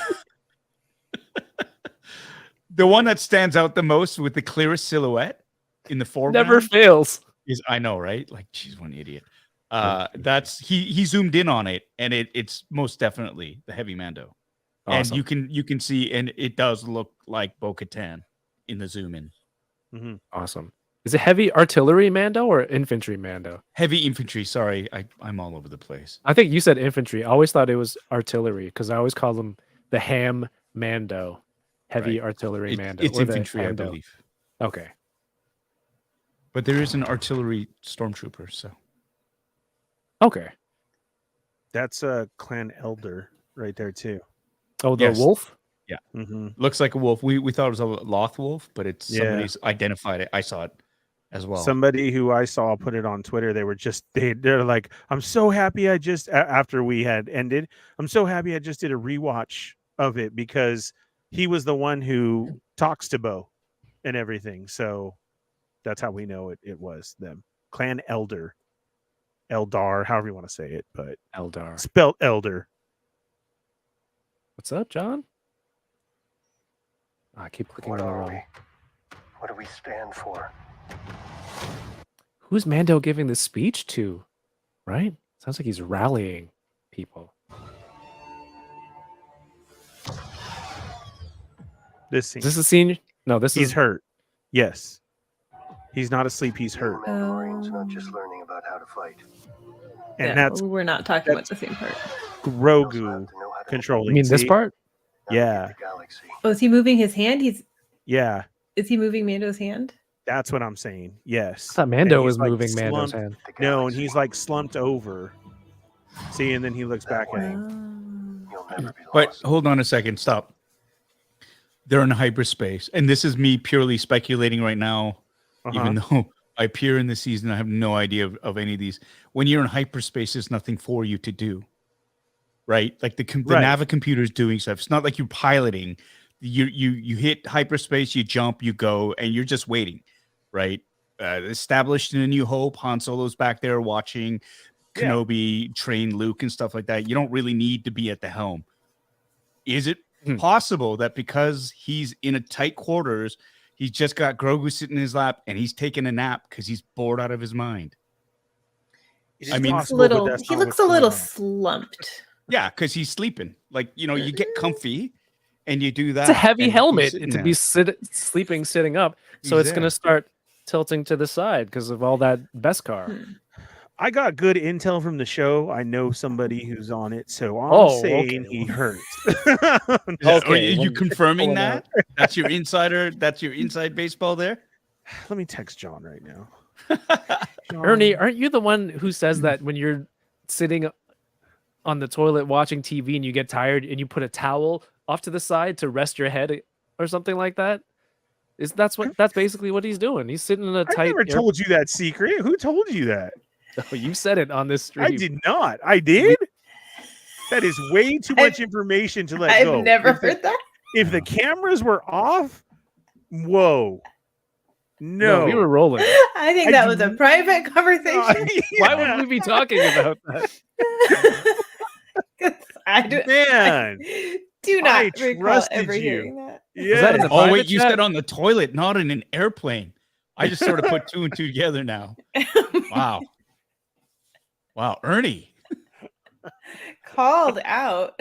the one that stands out the most with the clearest silhouette in the foreground never fails. is, I know, right? Like, she's one idiot. That's he zoomed in on it, and it's most definitely the heavy Mando. Awesome. And you can see, and it does look like Bo-Katan in the zoom in. Mm-hmm. Awesome. Is it heavy artillery Mando or infantry Mando? Heavy infantry. Sorry, I'm all over the place. I think you said infantry. I always thought it was artillery because I always call them the Ham Mando, heavy Right. artillery Mando. It's or the infantry, I Ando. believe. Okay. But there is an artillery stormtrooper, so Okay. That's Clan Elder right there too. Oh, the Yes. wolf. Mm-hmm. looks like a wolf. We thought it was a Loth wolf, but it's Yeah. somebody's identified it. I saw it as well. Somebody who I saw put it on Twitter. They were just they're like, I'm so happy I just after we had ended. I'm so happy I just did a rewatch of it because he was the one who talks to Bo and everything. So that's how we know it was them. Clan Elder. Eldar, however you want to say it, but Eldar. spelled Elder. What's up, John? I keep clicking on What the are wrong. we? What do we stand for? Who's Mando giving this speech to? Right? Sounds like he's rallying people. This scene. Is this a scene? No, this He's is hurt. Yes. He's not asleep. He's Being a hurt. Mandalorian's not just learning about how to fight. And Yeah, that's we're not talking about the same part. You also Grogu have to know how to controlling. You mean this See? part? Yeah. navigate the galaxy. Oh, is he moving his hand? Yeah. Is he moving Mando's hand? That's what I'm saying. Yes. I thought And Mando he's, was like, moving Mando's slumped- hand. The No, and galaxy. he's like slumped over. See, and then he looks back at him. You'll never be But lost. hold on a second. Stop. They're in hyperspace, and this is me purely speculating right now. Even though I appear in the season, I have no idea of any of these. When you're in hyperspace, there's nothing for you to do, right? Like the Right. navicomputer is doing stuff. It's not like you're piloting. You hit hyperspace, you jump, you go, and you're just waiting, right? Established in A New Hope, Han Solo's back there watching Yeah. Kenobi train Luke and stuff like that. You don't really need to be at the helm. Is it Hmm. possible that because he's in a tight quarters, he's just got Grogu sitting in his lap and he's taking a nap because he's bored out of his mind? It is I mean, possible, but Little. that's He not looks what's a little going on. slumped. Yeah, because he's sleeping. Like, you get comfy and you do that. It's a heavy and he's helmet sitting to there. be sleeping sitting up. So He's it's going there. to start tilting to the side because of all that Beskar. I got good intel from the show. I know somebody who's on it, so I'm Oh, saying okay. he hurts. Is that- are Okay, you well, confirming pulling that? That's your insider. That's your inside baseball there. Let me text John right now. John, Ernie, aren't you the one who says that when you're sitting on the toilet watching TV and you get tired and you put a towel off to the side to rest your head or something like that? That's basically what he's doing. He's sitting in a I tight. never told you that secret. Who told you that? Oh, you said it on this stream. I did not. I did. That is way too much information to let go. I've never If the- heard that. If the cameras were off, whoa, no, we were rolling. I think I that do was a not- private conversation. Why would we be talking about that? 'Cause I do, Man, do I not recall trusted ever you. hearing that. yeah. that in the Oh, private wait, you chat? said on the toilet, not in an airplane. I just sort of put two and two together now. Wow. Wow, Ernie, Called out.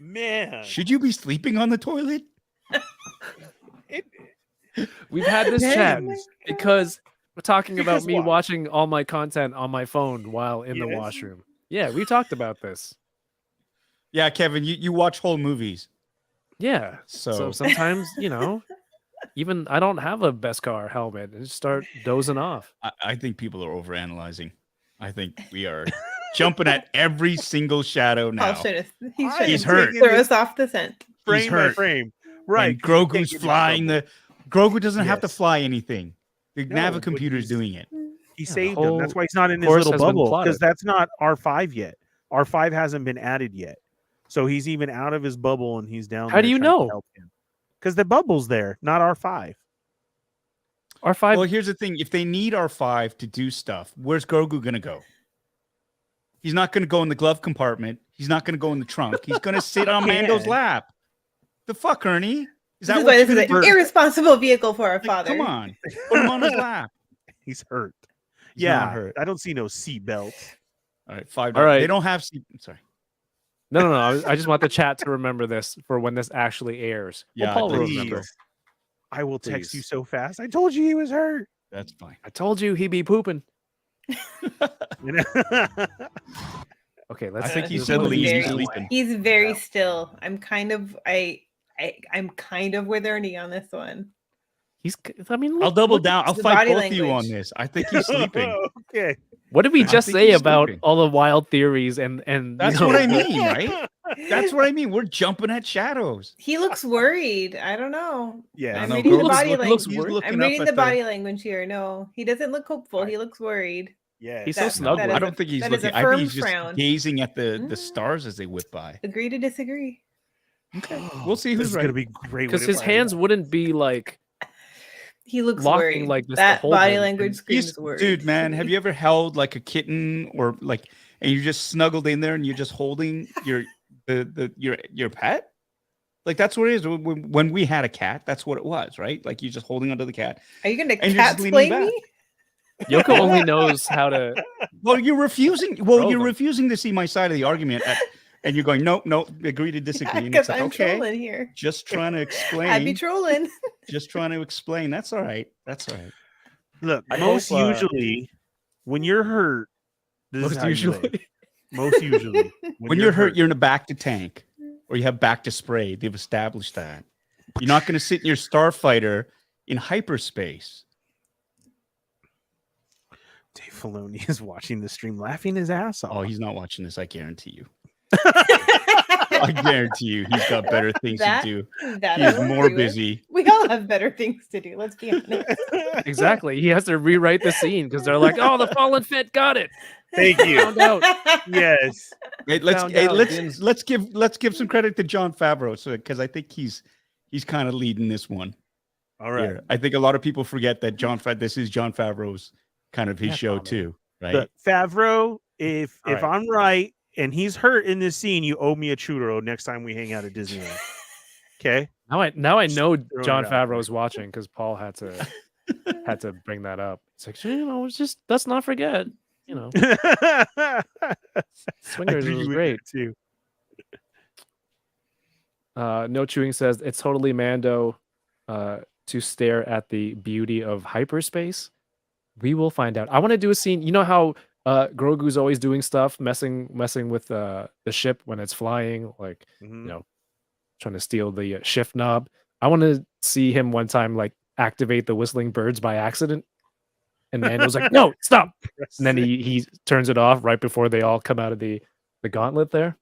Man, should you be sleeping on the toilet? We've had this Hey, chat oh my because we're talking about Because me what? watching all my content on my phone while in the Yes. washroom. Yeah, we talked about this. Yeah, Kevin, you watch whole movies. Yeah. So So, sometimes, even I don't have a Beskar helmet and just start dozing off. I think people are overanalyzing. I think we are jumping at every single shadow now. Paul's trying to, he's I trying He's to hurt. throw us off the scent. frame by hurt. frame, right? And 'cause you can't Grogu's get in flying trouble. Grogu doesn't have to Yes. fly anything. The No, but navicomputer's he's- doing it. He the saved him. That's whole why he's not in his course little has been bubble plotted. because that's not R5 yet. R5 hasn't been added yet, so he's even out of his bubble and he's down. How do you know? Because the bubble's there, not R5. R5. Well, here's the thing. If they need R5 to do stuff, where's Grogu going to go? He's not going to go in the glove compartment. He's not going to go in the trunk. He's going to sit on Mando's Yeah. lap. The fuck, Ernie? Is This that is what why you're this is gonna an do? irresponsible vehicle for our Like, father. come on. Put him on his lap. He's hurt. He's yeah, not hurt. I don't see no seatbelt. All right, $5. All right. They don't have sorry. No. I just want the chat to remember this for when this actually airs. Yeah, Paul will please. remember. I will text you Please. so fast. I told you he was hurt. That's fine. I told you he'd be pooping. Okay, let's. I think he He said was he's very- sleeping. He's very still. I'm kind of with Ernie on this one. He's. I mean, I'll look, double look- down. I'll the fight body both of you on language. this. I think he's sleeping. Okay. What did we I just think say he's about sleeping. all the wild theories and That's what I mean, right? That's what I mean. We're jumping at shadows. He looks worried. I don't know. Yeah. I'm no, reading the Grogu's body look- language. he's looking I'm up reading at the the- body language here. No, he doesn't look hopeful. He looks worried. Yeah. He's so That- snug. that with is I it. don't think he's that is a looking. I firm think he's just frown. gazing at the Mm. stars as they whip by. Agree to disagree. We'll see This who's is right. gonna be great. Because when it his finally hands wouldn't be like. He looks Locking worried. like this to That hold body him. language screams He's- worried. dude, man, have you ever held like a kitten or like, and you just snuggled in there and you're just holding your pet? Like that's what it is. When we had a cat, that's what it was, right? Like you're just holding onto the cat. Are you going to and you're just cat leaning explain back. me? Yoko only knows how to. Well, you're refusing. Well, Throw you're them. refusing to see my side of the argument, and you're going, no, agree to disagree. And Because it's like, I'm okay, trolling here. just trying to I'd be explain. trolling. Just trying to explain. That's all right. That's all right. Look, I most hope, usually when you're hurt, this is Most how you usually, live. Most usually, When you're hurt, you're in a back to tank, or you have back to spray. They've established that. You're not going to sit in your starfighter in hyperspace. Dave Filoni is watching the stream, laughing his ass off. Oh, he's not watching this. I guarantee you. I guarantee you, he's got better things to do. He's more busy. We all have better things to do. Let's be honest. exactly. He has to rewrite the scene because they're like, "Oh, the fallen Fett got it." Thank you. Found out. Yes. Hey, Found out. let's give some credit to Jon Favreau, because I think he's kind of leading this one. All right. Here. I think a lot of people forget that this is Jon Favreau's kind of his show too, right? Look, Favreau, if All right. I'm right and he's hurt in this scene, you owe me a churro next time we hang out at Disneyland. Okay. Now I know throwing Jon it out Favreau's watching because Paul had to bring that up. It's like, it's just let's not forget, Swingers agree was with great that too. No Chewing says it's totally Mando to stare at the beauty of hyperspace. We will find out. I want to do a scene. You know how Grogu's always doing stuff, messing with the ship when it's flying, like trying to steal the shift knob. I want to see him one time like activate the whistling birds by accident, and Mando's like, "No, stop!" And then he turns it off right before they all come out of the gauntlet. There,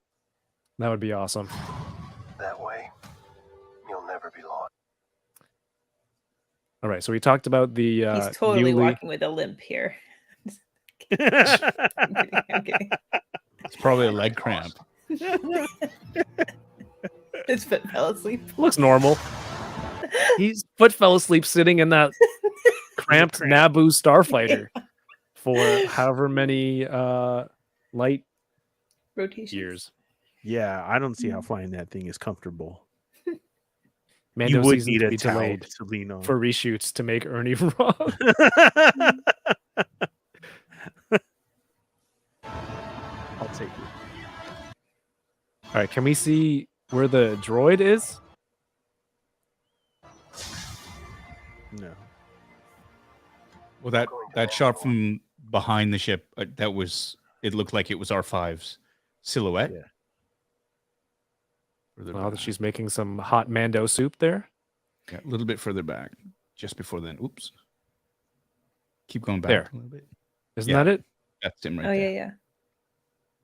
that would be awesome. That way, you'll never be lost. All right, so we talked about the He's totally newly... walking with a limp here. I'm kidding. It's probably a leg cramp. His foot fell asleep. Looks normal. His foot fell asleep sitting in that cramped Naboo starfighter for however many light Rotation. years. Yeah, I don't see how flying that thing is comfortable. Mando You would season need to a be towel delayed to lean on. for reshoots to make Ernie wrong. I'll take it. All right, can we see where the droid is? No. Well, that shot from behind the ship, it looked like it was R5's silhouette. Yeah. Now that she's making some hot Mando soup there. Yeah, a little bit further back, just before then. Oops. Keep going back There. a little bit. Isn't that it? That's him right Oh there. yeah.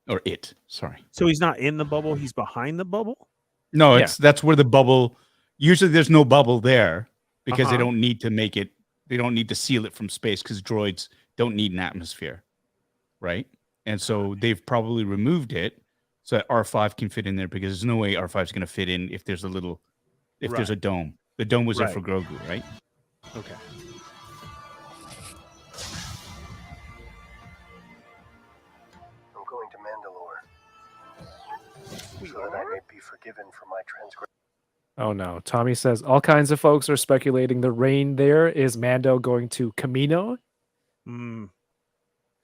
Or it. Sorry. So he's not in the bubble, he's behind the bubble? No, that's where the bubble. Usually, there's no bubble there because they Uh-huh. don't need to make it. They don't need to seal it from space because droids don't need an atmosphere, right? And so they've probably removed it so that R5 can fit in there because there's no way R5 is going to fit in if there's there's a dome. The dome was there for Grogu, right? Okay. I'm going to Mandalore. So that I may be forgiven for my transgression. Oh no. Tommy says all kinds of folks are speculating the rain there is Mando going to Camino. Mm.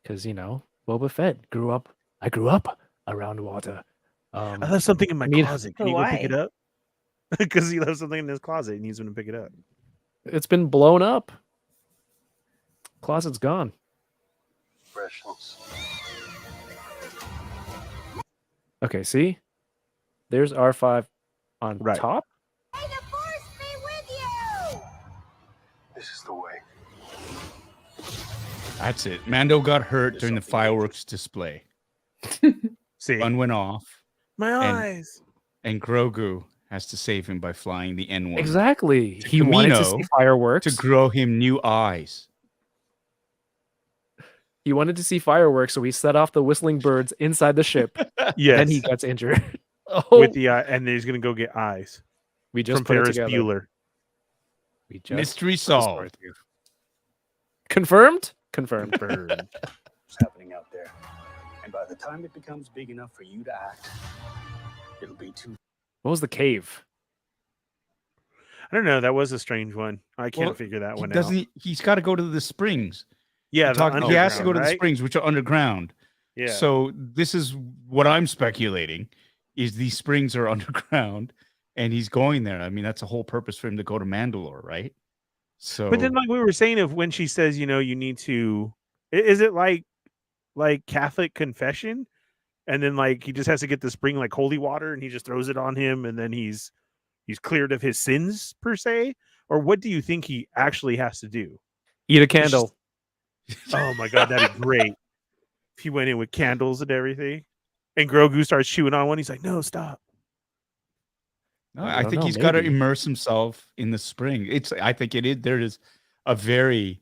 Because, Boba Fett grew up. I grew up around water. I left something in my closet. Can you go pick Why? it up? Because he left something in his closet and he's going to pick it up. It's been blown up. Closet's gone. Okay, see? There's R5 on top. This is the way. That's it. Mando got hurt during the fireworks display. See? Gun went off. My eyes. And Grogu has to save him by flying the N1. Exactly. He wanted to see fireworks. To grow him new eyes. He wanted to see fireworks, so he set off the whistling birds inside the ship. Yes. Then he gets injured. With the eye, and then he's going to go get eyes. We just from put Ferris it together. Bueller. We just Mystery solved. Confirmed? Confirmed. What's happening out there? And by the time it becomes big enough for you to act, it'll be too. What was the cave? I don't know. That was a strange one. I can't figure that one out. He's got to go to the springs. Yeah, He has to go to the right? springs, which are underground. Yeah. So this is what I'm speculating: is these springs are underground, and he's going there. I mean, that's the whole purpose for him to go to Mandalore, right? So, But then, like we were saying, if when she says, you need to, is it like Catholic confession, and then like he just has to get the spring like holy water, and he just throws it on him, and then he's cleared of his sins per se, or what do you think he actually has to do? Eat a candle. Oh my god, that'd be great if he went in with candles and everything, and Grogu starts chewing on one. He's like, "No, stop." no, I I don't think know, he's got to maybe. immerse himself in the spring. I think it is. There is a very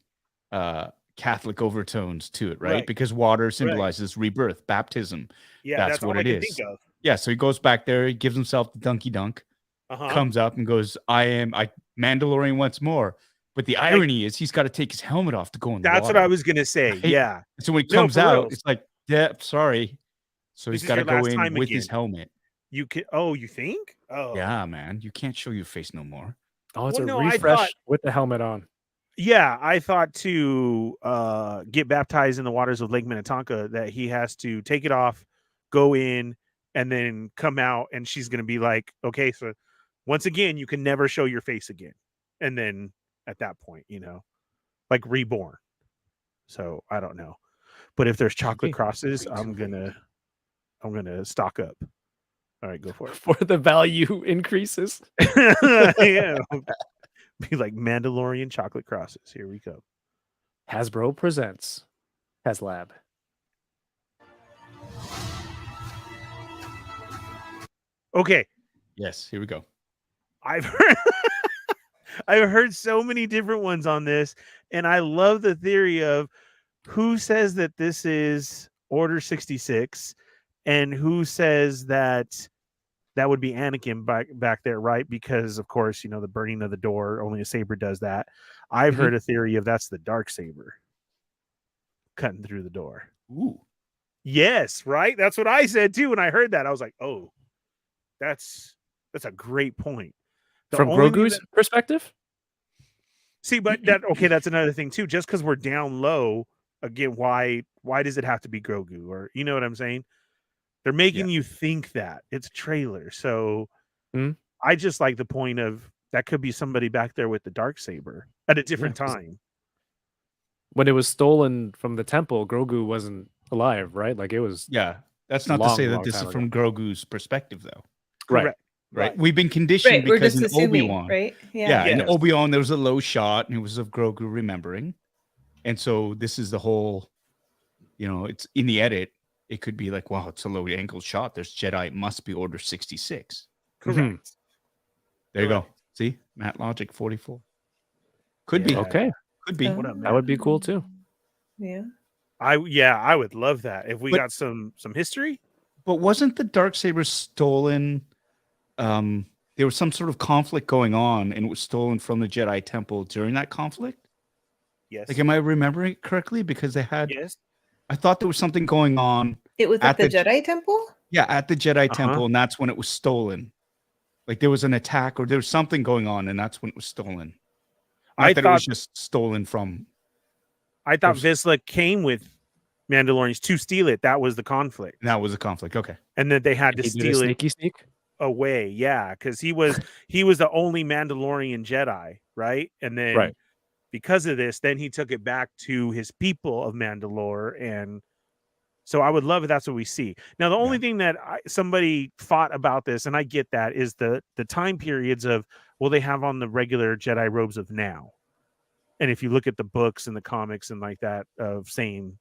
Catholic overtones to it, right? Right. Because water symbolizes rebirth, baptism. Yeah, That's that's what all I it can is. think of. Yeah, so he goes back there, he gives himself the dunky dunk, Uh-huh. comes up and goes, I Mandalorian once more. But the irony is he's got to take his helmet off to go in the That's water. what I was gonna say. Right? Yeah. So when he No, comes for out, reals. it's like, yeah, sorry. So This he's is got to your go last in time with his again. helmet. You can. Oh, you think? Oh, Yeah, man. You can't show your face no more. Oh, it's Well, a no, I refresh thought- with the helmet on. Yeah, I thought to get baptized in the waters of Lake Minnetonka that he has to take it off, go in, and then come out, and she's gonna be like, okay, so once again, you can never show your face again, and then at that point, like reborn. So I don't know, but if there's chocolate crosses, I'm gonna stock up. All right, go for it. For the value increases. Yeah. Be like Mandalorian chocolate crosses. Here we go. Hasbro presents HasLab. Okay, Yes, here we go. I've heard I've heard so many different ones on this, and I love the theory of who says that this is Order 66 and who says that would be Anakin back there, right? Because of course, the burning of the door, only a saber does that. I've heard a theory of that's the dark saber cutting through the door. Ooh. Yes, right? That's what I said too. When I heard that, I was like, oh, that's a great point. The From only Grogu's perspective? See, but that's another thing too. Just because we're down low, again, why does it have to be Grogu? Or you know what I'm saying? They're making you think that it's a trailer. So I just like the point of that could be somebody back there with the dark saber at a different time. When it was stolen from the temple, Grogu wasn't alive, right? Like it was. Yeah. That's not to say that this is from Grogu's perspective, though. Correct. Right. We've been conditioned Right, we're because just in assuming, Obi-Wan, right? yeah, in Yes. Obi-Wan there was a low shot and it was of Grogu remembering, and so this is the whole, it's in the edit. It could be like, wow, it's a low angle shot. There's Jedi. It must be Order 66. Correct. There you go. See, Matt Logic 44. Could be. Okay. Could be. What up, That would be cool too. Yeah. I would love that if we got some history. But wasn't the darksaber stolen? There was some sort of conflict going on, and it was stolen from the Jedi Temple during that conflict. Yes. Like, am I remembering it correctly? Because they had. Yes. I thought there was something going on. It was at the Jedi Temple? Yeah, at the Jedi Temple, and that's when it was stolen. Like there was an attack, or there was something going on, and that's when it was stolen. I thought it was just stolen from. I thought Vizsla came with Mandalorians to steal it. That was the conflict. That was a conflict. Okay. And then they had to steal it sneak away. Yeah, because he was the only Mandalorian Jedi, right? And then because of this, then he took it back to his people of Mandalore, and so I would love if that's what we see. Now, the only thing that somebody fought about this, and I get that, is the time periods of, well, they have on the regular Jedi robes of now. And if you look at the books and the comics and like that of saying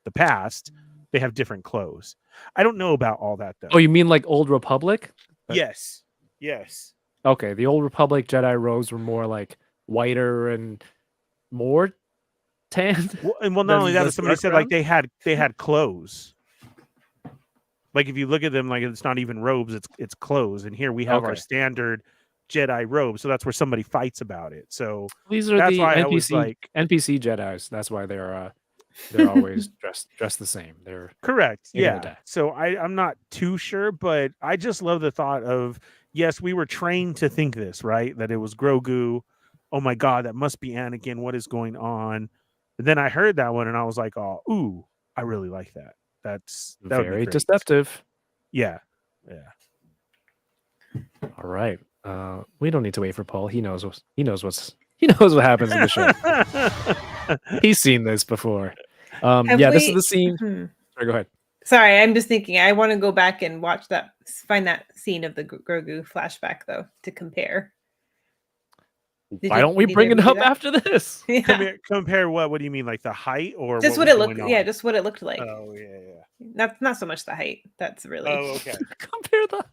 the past, they have different clothes. I don't know about all that though. Oh, you mean like Old Republic? Yes. Yes. Okay, the Old Republic Jedi robes were more like whiter and more tanned. Well, not only that, but somebody said like they had clothes. Like if you look at them, like it's not even robes, it's clothes. And here we have our standard Jedi robes, so that's where somebody fights about it. So these are that's the why NPC Jedis. That's why they're always dressed the same. They're correct. Yeah. So I'm not too sure, but I just love the thought of, yes, we were trained to think this, right? That it was Grogu. Oh my God, that must be Anakin. What is going on? But then I heard that one and I was like, oh, ooh, I really like that. That would be Very great. deceptive. Yeah. All right. We don't need to wait for Paul. He knows what happens in the show. He's seen this before. This is the scene. Sorry, go ahead. Sorry, I'm just thinking. I want to go back and watch find that scene of the Grogu flashback though to compare. Why don't we bring it up after this? Yeah. Compare what? What do you mean, like the height or just what it looked? Yeah, just what it looked like. Oh yeah. Not so much the height. That's really. Oh okay. Compare the.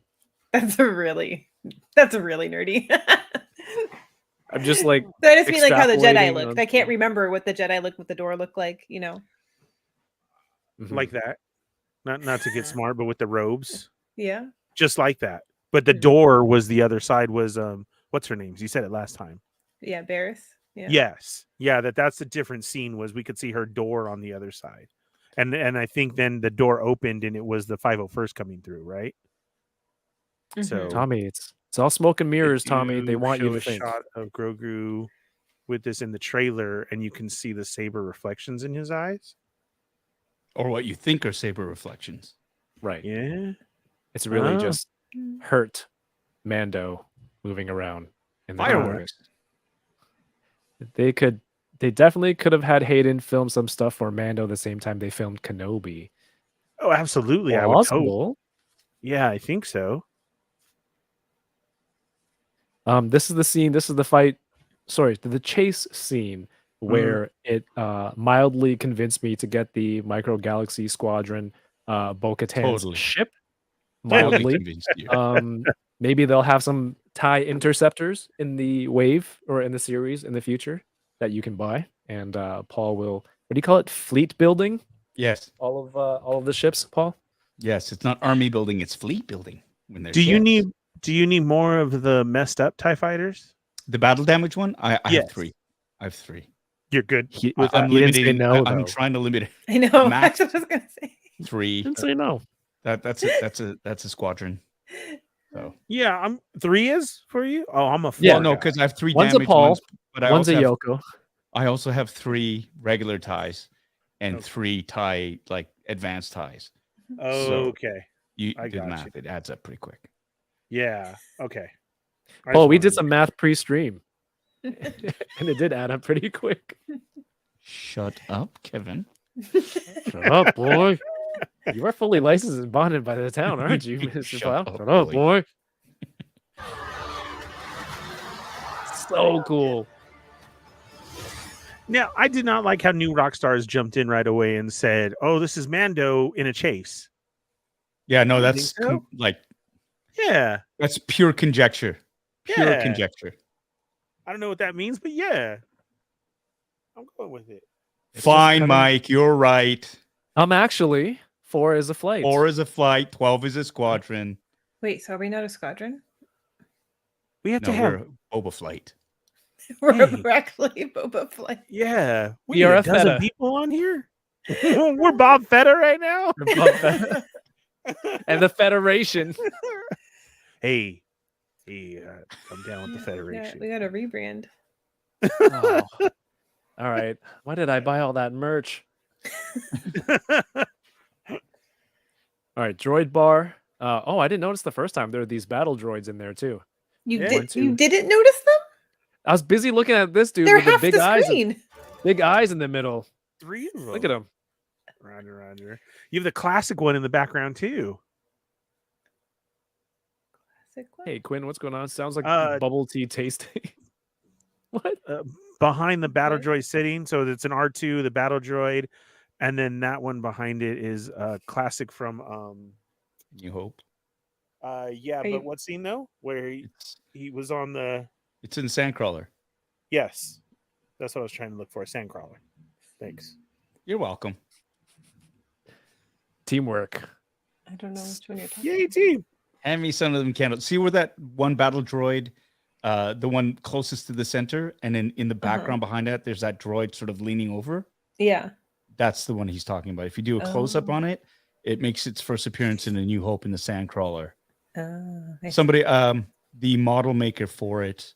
That's really nerdy. I'm just like. I just mean like how the Jedi extrapolating looked. on- I can't remember what the Jedi looked, what the door looked like. You know. Mhm. Like that. Not to get smart, but with the robes, Yeah. just like that. But the door was the other side. Was what's her name? You said it last time. Yeah, Barris. Yeah. Yes. Yeah, that's a different scene. Was we could see her door on the other side, and I think then the door opened and it was the 501st coming through, right? Mhm. So Tommy, it's all smoke and mirrors, they Tommy. They do want you show to a think. shot of Grogu with this in the trailer, and you can see the saber reflections in his eyes. Or what you think are saber reflections. Right. Yeah. It's really Ah. just hurt Mando moving around in the Fireworks. darkness. They definitely could have had Hayden film some stuff for Mando the same time they filmed Kenobi. Oh, absolutely. I would hope. Possible. Yeah, I think so. This is the scene. This is the fight. Sorry, the chase scene where it mildly convinced me to get the Micro Galaxy Squadron Bo-Katan's Totally. ship. Totally Mildly. convinced you. Maybe they'll have some TIE interceptors in the wave or in the series in the future that you can buy. And Paul will, what do you call it? Fleet building Yes. all of the ships, Paul? Yes. It's not army building, it's fleet building. When Do you need more of the messed up TIE fighters? the battle damage one? I Yes. have 3. I have 3. You're good. I'm he didn't say limiting. no, I'm though. trying to limit it. I know. Max- That's what I was gonna say. 3. Didn't say no. That's a squadron. So Yeah, 3 is for you. Oh, I'm a 4. Yeah, well, no, guy. because I have 3 One's a damage Paul, ones, but One's a have, Yoko. I also have 3 regular ties and Okay. 3 tie like advanced ties. Oh, so- okay. You I do the got math; it adds up pretty quick. Yeah. Okay. I Paul, just we wanted did to- some math pre-stream. And it did add up pretty quick. Shut up, Kevin. Shut up, boy. You are fully licensed and bonded by the town, aren't you, Mr. Shut Plow? up, Shut up, boy. boy. So cool. Now, I did not like how New Rockstars jumped in right away and said, "Oh, this is Mando in a chase." Yeah, no, You that's think so? like Yeah. that's pure conjecture. Pure Yeah. conjecture. I don't know what that means, but yeah. I'm going with it. It's just Fine, kinda- Mike, you're right. Actually, 4 is a flight. 4 is a flight, 12 is a squadron. Wait, so are we not a squadron? We have No, to have we're Boba Flight. We're Hey. actually Boba Flight. yeah. We We need are a a dozen feta. people on here. We're Bob Fetta right now. And the Federation. Hey, I'm down with the Yeah, Federation. we got to rebrand. Oh. All right. Why did I buy all that merch? All right, droid bar. I didn't notice the first time there were these battle droids in there too. You Yeah. you didn't notice them? I was busy looking at this dude They're with the half big the eyes, screen. big eyes in the middle. 3 of them. Look at him. Roger. You have the classic one in the background too. Hey Quinn, what's going on? Sounds like bubble tea tasting. What? Behind the battle Okay. droid sitting, so it's an R2, the battle droid, and then that one behind it is a classic from New Hope. yeah, Are but you- what scene though? Where he was on the It's in Sandcrawler. yes. That's what I was trying to look for. Sandcrawler. Thanks. You're welcome. Teamwork. I don't know which one you're talking Yay, team. Hand me some of them candles. See where that one battle droid, the one closest to the center, and then in the background behind that, there's that droid sort of leaning over. Yeah. That's the one he's talking about. If you do a close up Oh. on it, it makes its first appearance in A New Hope in the Sandcrawler. I see. Somebody, the model maker for it,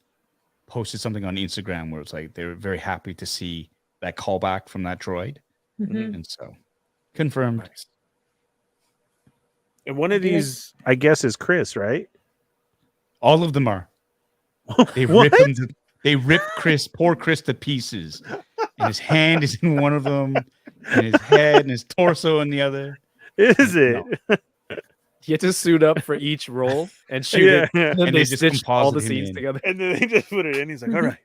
posted something on Instagram where it's like they were very happy to see that callback from that droid, Mhm. and so confirmed. Nice. And one of these, I guess, is Chris, right? All of them are. They What? rip him. They rip poor Chris to pieces, and his hand is in one of them, and his head and his torso in the other. Is it? No. You have to suit up for each role and shoot it, and then And they they just stitch all the composite him scenes in. together. And then they just put it in. He's like, all right.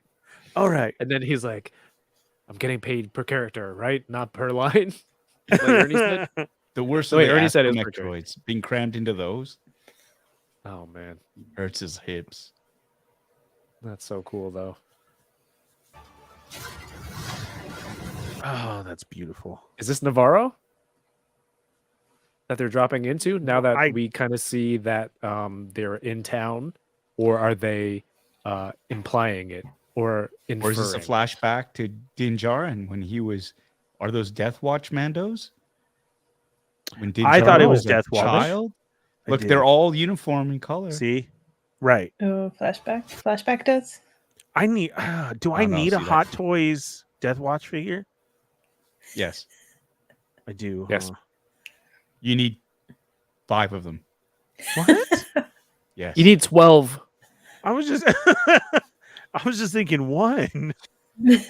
All right. And then he's like, "I'm getting paid per character, right? Not per line." Like Ernie said. The worst Oh, of wait, the Ernie said it was astromech per character. droids being crammed into those Oh man, hurts his hips. that's so cool though. Oh, that's beautiful. Is this Navarro that they're dropping into now that I- we kind of see that they're in town, or are they implying it or inferring? Or is this a flashback to Din Djarin when he was? Are those Death Watch Mandos? When Din I thought it Djarin was a Death Watch. child. I Look, did. they're all uniform in color. See? Right. Oh, flashback. Flashback does. I need, do I no, need a see that. Hot Toys Death Watch figure? Yes, I do. Yes. huh? you need 5 of them. What? Yes, You need 12. I was just thinking one.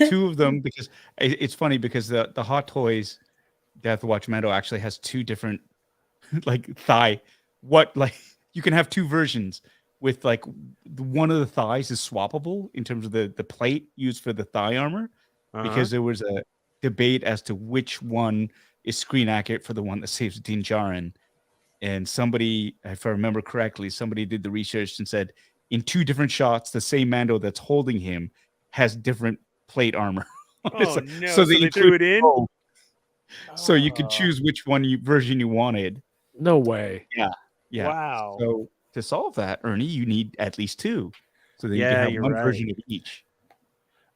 2 of them because it's funny because the Hot Toys Death Watch Mando actually has 2 different like thigh. What like you can have 2 versions with like one of the thighs is swappable in terms of the plate used for the thigh armor because there was a debate as to which one is screen accurate for the one that saves Din Djarin. And somebody, if I remember correctly, somebody did the research and said in 2 different shots, the same Mando that's holding him has different plate armor. Oh, no. So they threw it in? both. So you could Oh. choose which version you wanted. No way. Yeah. Wow. So to solve that, Ernie, you need at least 2. So that you Yeah, can have you're one right. version of each.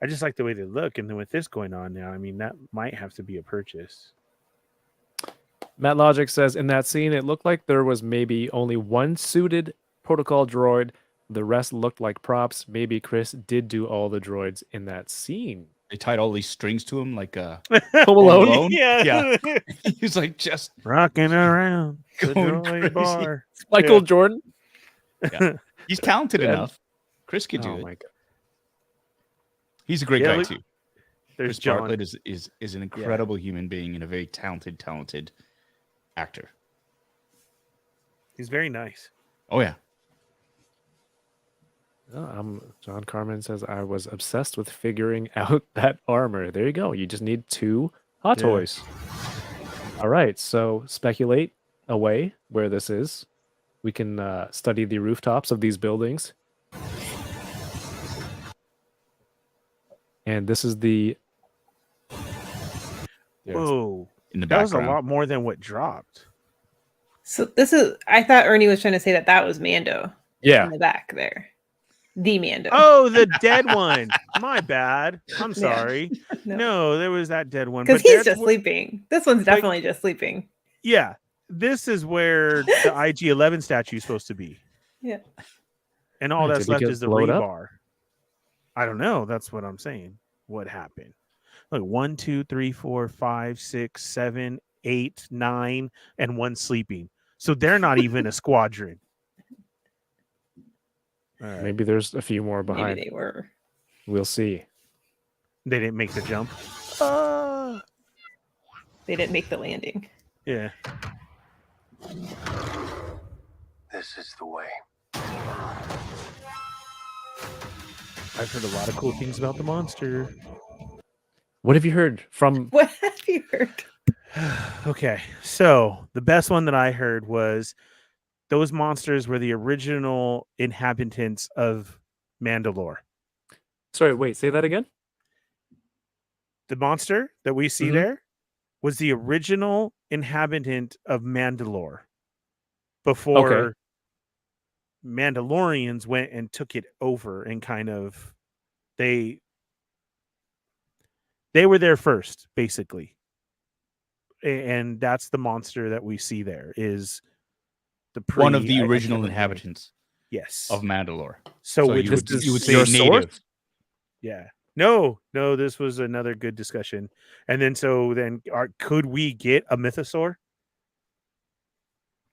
I just like the way they look. And then with this going on now, I mean, that might have to be a purchase. Matt Logic says in that scene, it looked like there was maybe only one suited protocol droid. The rest looked like props. Maybe Chris did do all the droids in that scene. They tied all these strings to him like Home Home Alone. Alone? Yeah. he's like just Rocking around the Going droid crazy. bar. Michael Yeah. Jordan. he's talented Yeah. enough. Chris could do Oh it. my god. He's a great Yeah, guy look- too. There's Chris John. Bartlett is an incredible human being and a very talented actor. He's very nice. Oh yeah. John Carmen says I was obsessed with figuring out that armor. There you go. You just need 2 Hot Yeah. Toys. All right. So speculate away where this is. We can study the rooftops of these buildings. And this is the. There's- Whoa. In the That was a background. lot more than what dropped. So this is. I thought Ernie was trying to say that was Mando Yeah. in the back there. The Mando. Oh, the dead one. My bad. I'm Yeah. sorry. No, there was that dead one. Because But he's that's just what- sleeping. This one's definitely just sleeping. Yeah. This is where the IG-11 statue is supposed to be. Yeah. And all Right, that's did he left get is the blown up? rebar. I don't know. That's what I'm saying. What happened? Look, 1, 2, 3, 4, 5, 6, 7, 8, 9, and 1 sleeping. So they're not even a squadron. All right. Maybe there's a few more behind. Maybe they were. We'll see. They didn't make the jump. They didn't make the landing. Yeah. This is the way. I've heard a lot of cool things about the monster. What have you heard from? What have you heard? Okay, so the best one that I heard was those monsters were the original inhabitants of Mandalore. Sorry, wait. Say that again. The monster that we see Mhm. there was the original inhabitant of Mandalore before Mandalorians went and took it over and kind of they were there first, basically. And that's the monster that we see there is the One of I the can't original remember the name. inhabitants Yes. of Mandalore. So, So with you the, would say your native. source? yeah, No, this was another good discussion. And then could we get a mythosaur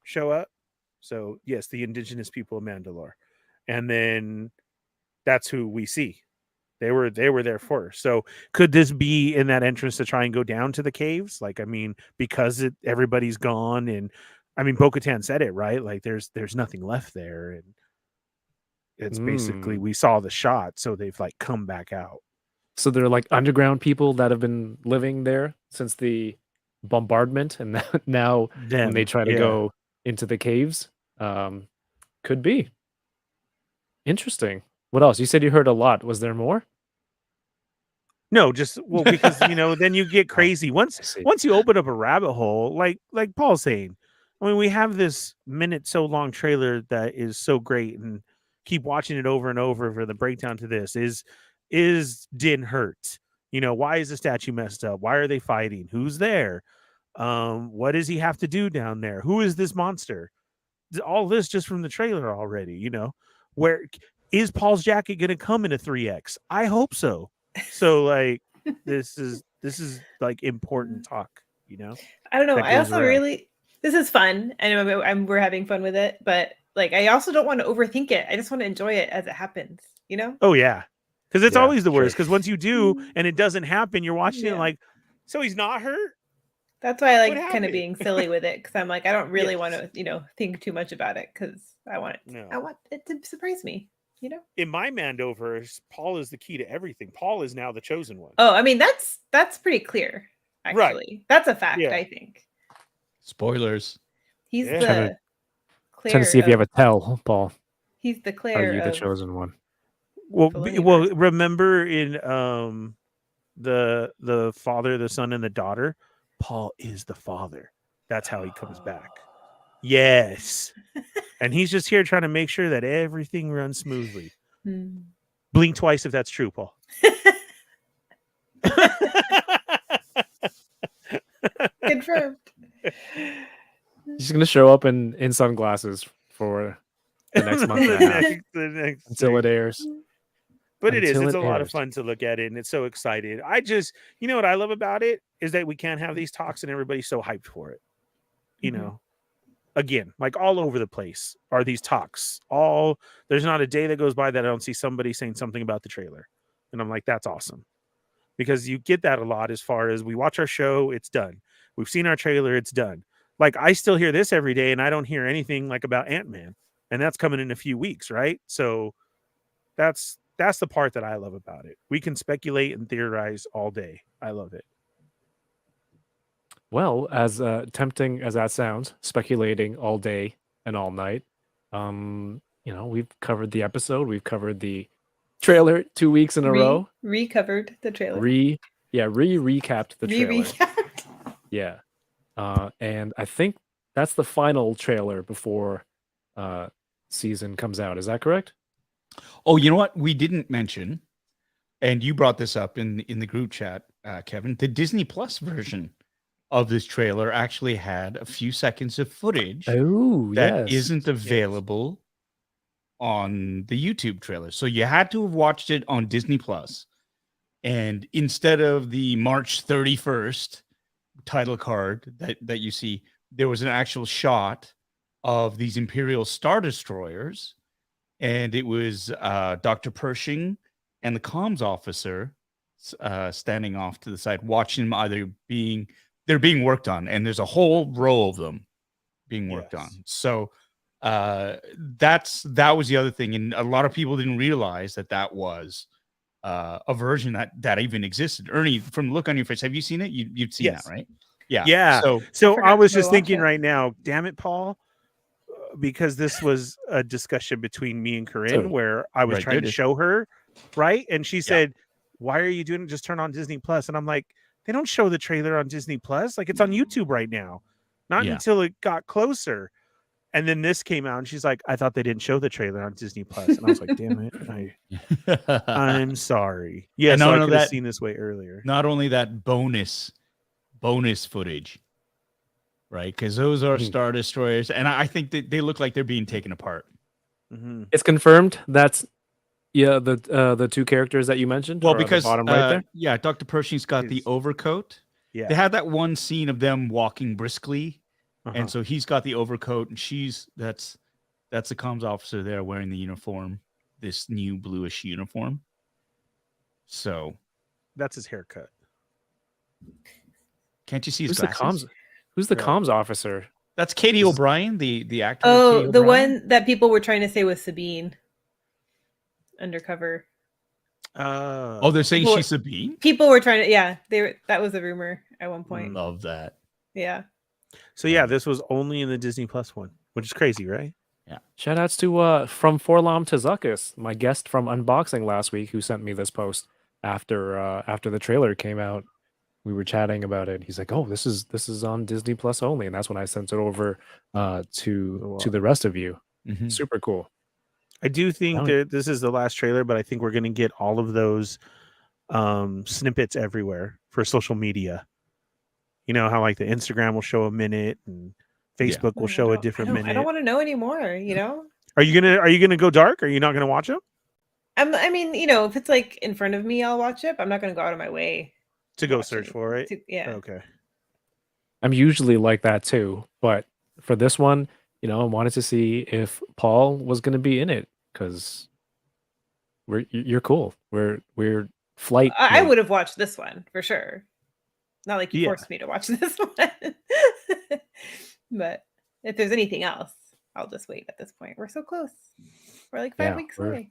show up? So yes, the indigenous people of Mandalore. And then that's who we see. They were there first. So could this be in that entrance to try and go down to the caves? Like, I mean, because everybody's gone, and I mean, Bo-Katan said it, right? Like, there's nothing left there, and it's basically we saw the shot, so they've like come back out. So they're like underground people that have been living there since the bombardment, and now when they try to go into the caves, could be interesting. What else? You said you heard a lot. Was there more? No, just because then you get crazy once you open up a rabbit hole, like Paul's saying. I mean, we have this minute so long trailer that is so great, and keep watching it over and over for the breakdown to this. Is Din hurt? Why is the statue messed up? Why are they fighting? Who's there? What does he have to do down there? Who is this monster? All this just from the trailer already. Where is Paul's jacket going to come in a 3X? I hope so. So like this is like important talk, I don't know. I also this is fun, and we're having fun with it, but like I also don't want to overthink it. I just want to enjoy it as it happens, Oh yeah, because it's always the worst. Because once you do and it doesn't happen, you're watching it like, so he's not hurt. That's why I like kind of being silly with it, because I'm like, I don't really want to think too much about it, because I want it to surprise me. In my Mandoverse, Paul is the key to everything. Paul is now the chosen one. Oh, I mean, that's pretty clear, actually. Right. That's a fact, I think. Spoilers. He's the Claire. Trying to see if you have a tell, Paul. He's the Claire. Are you the chosen one? Well, remember in the Father, the Son, and the Daughter, Paul is the father. That's how he comes back. Yes. And he's just here trying to make sure that everything runs smoothly. Blink twice if that's true, Paul. Confirmed. He's going to show up in sunglasses for the next month and a half until it airs. But it's a lot of fun to look at it, and it's so excited. I just, what I love about it is that we can't have these talks and everybody's so hyped for it. Again, like all over the place are these talks. There's not a day that goes by that I don't see somebody saying something about the trailer. And I'm like, that's awesome. Because you get that a lot as far as we watch our show, it's done. We've seen our trailer, it's done. Like I still hear this every day and I don't hear anything like about Ant-Man. And that's coming in a few weeks, right? So that's the part that I love about it. We can speculate and theorize all day. I love it. Well, as tempting as that sounds, speculating all day and all night, we've covered the episode. We've covered the trailer 2 weeks in a row. Recovered the trailer. Recapped the trailer. Recapped. Yeah. And I think that's the final trailer before season comes out. Is that correct? Oh, you know what? We didn't mention, and you brought this up in the group chat, Kevin, the Disney Plus version of this trailer actually had a few seconds of footage that isn't available on the YouTube trailer. So you had to have watched it on Disney Plus. And instead of the March 31st title card that you see, there was an actual shot of these Imperial Star Destroyers. And it was Dr. Pershing and the comms officer standing off to the side, watching them they're being worked on, and there's a whole row of them being worked on. So that was the other thing, and a lot of people didn't realize that was a version that even existed. Ernie, from the look on your face, have you seen it? You've seen that, right? Yeah. So I was just thinking right now, damn it, Paul, because this was a discussion between me and Corinne where I was trying to show her, right? And she said, "Why are you doing it? Just turn on Disney Plus." And I'm like, they don't show the trailer on Disney Plus. Like, it's on YouTube right now. Not until it got closer. And then this came out and she's like, I thought they didn't show the trailer on Disney Plus. And I was like, damn it. I'm sorry. Yeah, so I could have seen this way earlier. Not only that, bonus footage, right? Because those are Star Destroyers. And I think that they look like they're being taken apart. It's confirmed that's Yeah, the two characters that you mentioned. Well, are at the because bottom right there. yeah, Dr. Pershing's got the His- overcoat. Yeah. They had that one scene of them walking briskly, Uh-huh. and so he's got the overcoat, and that's the comms officer there wearing the uniform, this new bluish uniform. So That's his haircut. can't you see his Who's the glasses? comms? Who's the Yeah. comms officer? That's Katie This is- O'Brien, the actor. Oh, Katie the O'Brien. one that people were trying to say was Sabine. Undercover. Oh, they're saying People- she's Sabine. People were trying to, yeah, that was a rumor at one point. Love that. Yeah. So yeah, this was only in the Disney Plus one, which is crazy, right? Shout outs to from Forlam to Zuckus, my guest from unboxing last week, who sent me this post after the trailer came out. We were chatting about it. He's like, "Oh, this is on Disney Plus only," and that's when I sent it over to the rest of you. Mhm. Super cool. I do think Oh. that this is the last trailer, but I think we're going to get all of those snippets everywhere for social media. You know how like the Instagram will show a minute and Facebook will show a different minute. I don't want to know anymore, you know? Are you gonna go dark? Are you not gonna watch them? I mean, you know, if it's like in front of me, I'll watch it, but I'm not going to go out of my way To go watch search it. for it? Yeah. Okay. I'm usually like that too, but for this one, you know, I wanted to see if Paul was going to be in it because you're cool. We're flight. I mate. would have watched this one for sure. Not like you Yeah. forced me to watch this one. But if there's anything else, I'll just wait at this point. We're so close. We're like 5 Yeah, weeks we're- away.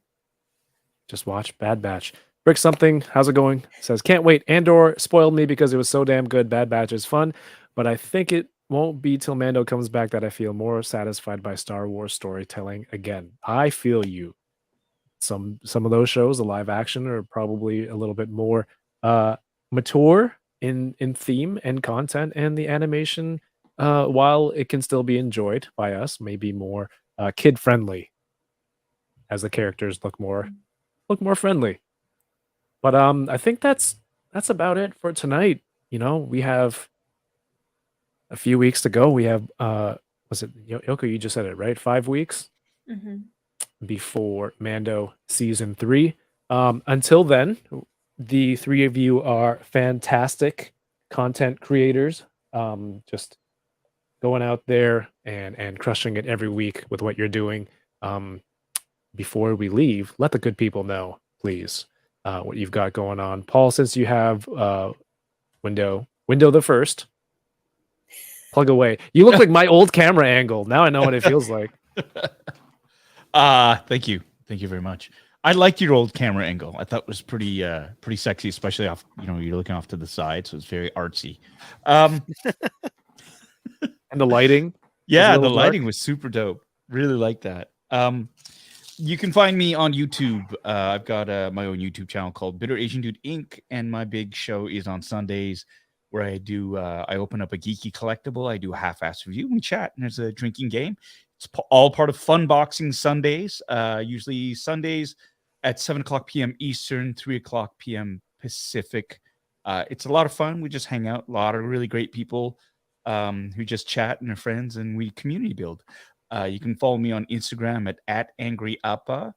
Just watch Bad Batch. Brick something, how's it going? Says, can't wait. Andor spoiled me because it was so damn good. Bad Batch is fun, but I think it won't be till Mando comes back that I feel more satisfied by Star Wars storytelling again. I feel you. Some of those shows, the live action, are probably a little bit more mature in theme and content, and the animation, while it can still be enjoyed by us, may be more kid friendly as the characters look more friendly. But I think that's about it for tonight. You know, we have a few weeks to go. We have was it Yoko? You just said it right. 5 weeks Hmm. before Mando season 3. Until then, the three of you are fantastic content creators. Just going out there and crushing it every week with what you're doing. Before we leave, let the good people know, please, what you've got going on. Paul, since you have window the first, plug away. You look like my old camera angle. Now I know what it feels like. Thank you very much. I liked your old camera angle. I thought it was pretty sexy, especially off. You know, you're looking off to the side, so it's very artsy. And the lighting. Yeah, a the little lighting was super dope. Really like that. You can find me on YouTube. I've got my own YouTube channel called Bitter Asian Dude Inc. And my big show is on Sundays, where I open up a geeky collectible. I do a half-ass review. We chat, and there's a drinking game. It's all part of Fun Boxing Sundays. Usually Sundays at 7:00 p.m. Eastern, 3:00 p.m. Pacific. It's a lot of fun. We just hang out. A lot of really great people who just chat and are friends, and we community build. You can follow me on Instagram at @angryappa,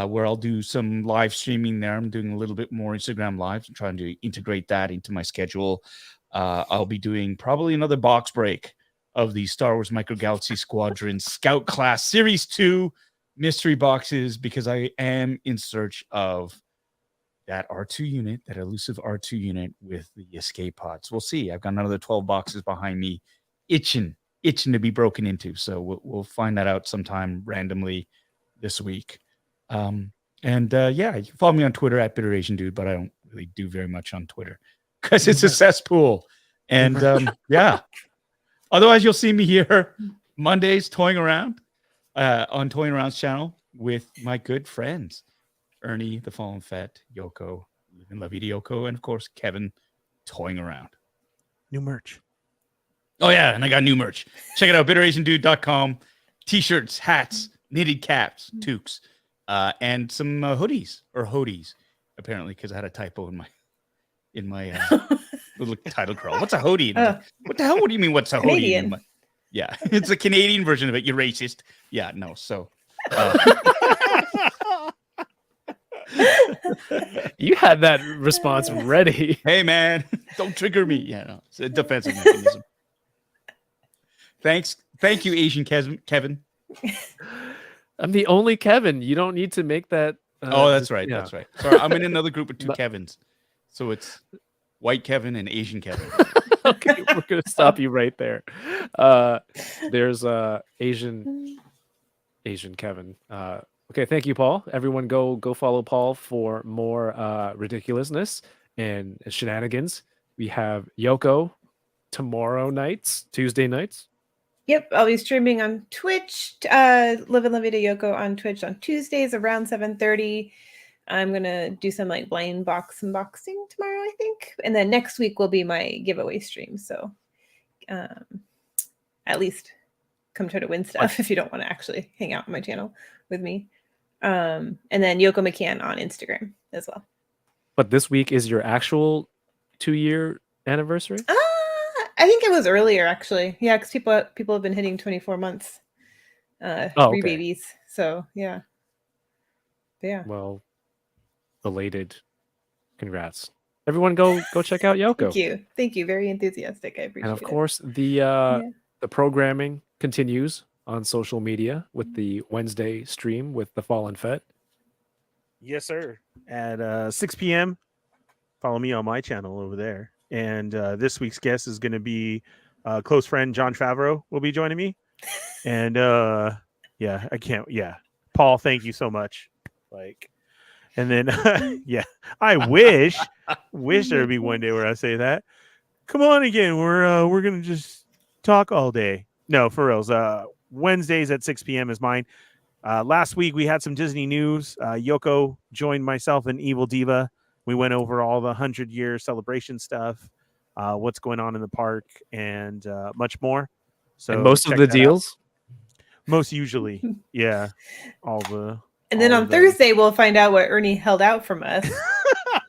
where I'll do some live streaming there. I'm doing a little bit more Instagram lives. I'm trying to integrate that into my schedule. I'll be doing probably another box break of the Star Wars Micro Galaxy Squadron Scout Class Series 2 mystery boxes, because I am in search of that R2 unit, that elusive R2 unit with the escape pods. We'll see. I've got another 12 boxes behind me, itching to be broken into. So we'll find that out sometime randomly this week. Yeah, you can follow me on Twitter at Bitter Asian Dude, but I don't really do very much on Twitter because it's a cesspool. And yeah, otherwise you'll see me here Mondays toying around on Toying Around's channel with my good friends Ernie, the Fallen Fett, Yoko, and Levy Yoko, and of course Kevin, toying around. New merch. Oh yeah, and I got new merch. Check it out, bitterasiandude.com. T-shirts, hats, knitted caps, toques, and some hoodies or hoodies, apparently, because I had a typo in my little title crawl. What's a hoodie? What the hell? What do you mean? What's a Canadian. hoodie? Yeah, it's a Canadian version of it. You're racist. Yeah, no. So You had that response ready. Hey, man, don't trigger me. Yeah, no, it's a defensive mechanism. Thank you, Asian Kevin. I'm the only Kevin. You don't need to make that. Oh, that's right. yeah. That's right. Sorry, I'm in another group of two But- Kevins. So it's white Kevin and Asian Kevin. Okay, we're gonna stop you right there. There's Asian Kevin. Okay, thank you, Paul. Everyone, go follow Paul for more ridiculousness and shenanigans. We have Yoko tomorrow nights, Tuesday nights. Yep, I'll be streaming on Twitch. Live and Livy to Yoko on Twitch on Tuesdays around 7:30. I'm gonna do some like blind box unboxing tomorrow, I think, and then next week will be my giveaway stream. So, at least come try to win stuff if you don't want to actually hang out on my channel with me. And then Yoko McCann on Instagram as well. But this week is your actual 2-year anniversary. I think it was earlier actually. Yeah, because people have been hitting 24 months. Oh, 3 okay. babies. So yeah. Yeah. Well, belated congrats. Everyone go check out Yoko. Thank you. Very enthusiastic. I appreciate And of it. course, the programming continues on social media with the Wednesday stream with the Fallen Fett. Yes, sir. At 6 p.m. Follow me on my channel over there. And this week's guest is going to be close friend John Favreau will be joining me. And yeah, I can't. Yeah, Paul, thank you so much. Like, and then yeah, I wish there would be one day where I say that. Come on again. We're gonna just talk all day. No, for reals. Wednesdays at 6 p.m. is mine. Last week we had some Disney news. Yoko joined myself and Evil Diva. We went over all the 100-year celebration stuff, what's going on in the park, and much more. So And most of check the that out. deals. Most usually, yeah. All the. And then all on of those. Thursday, we'll find out what Ernie held out from us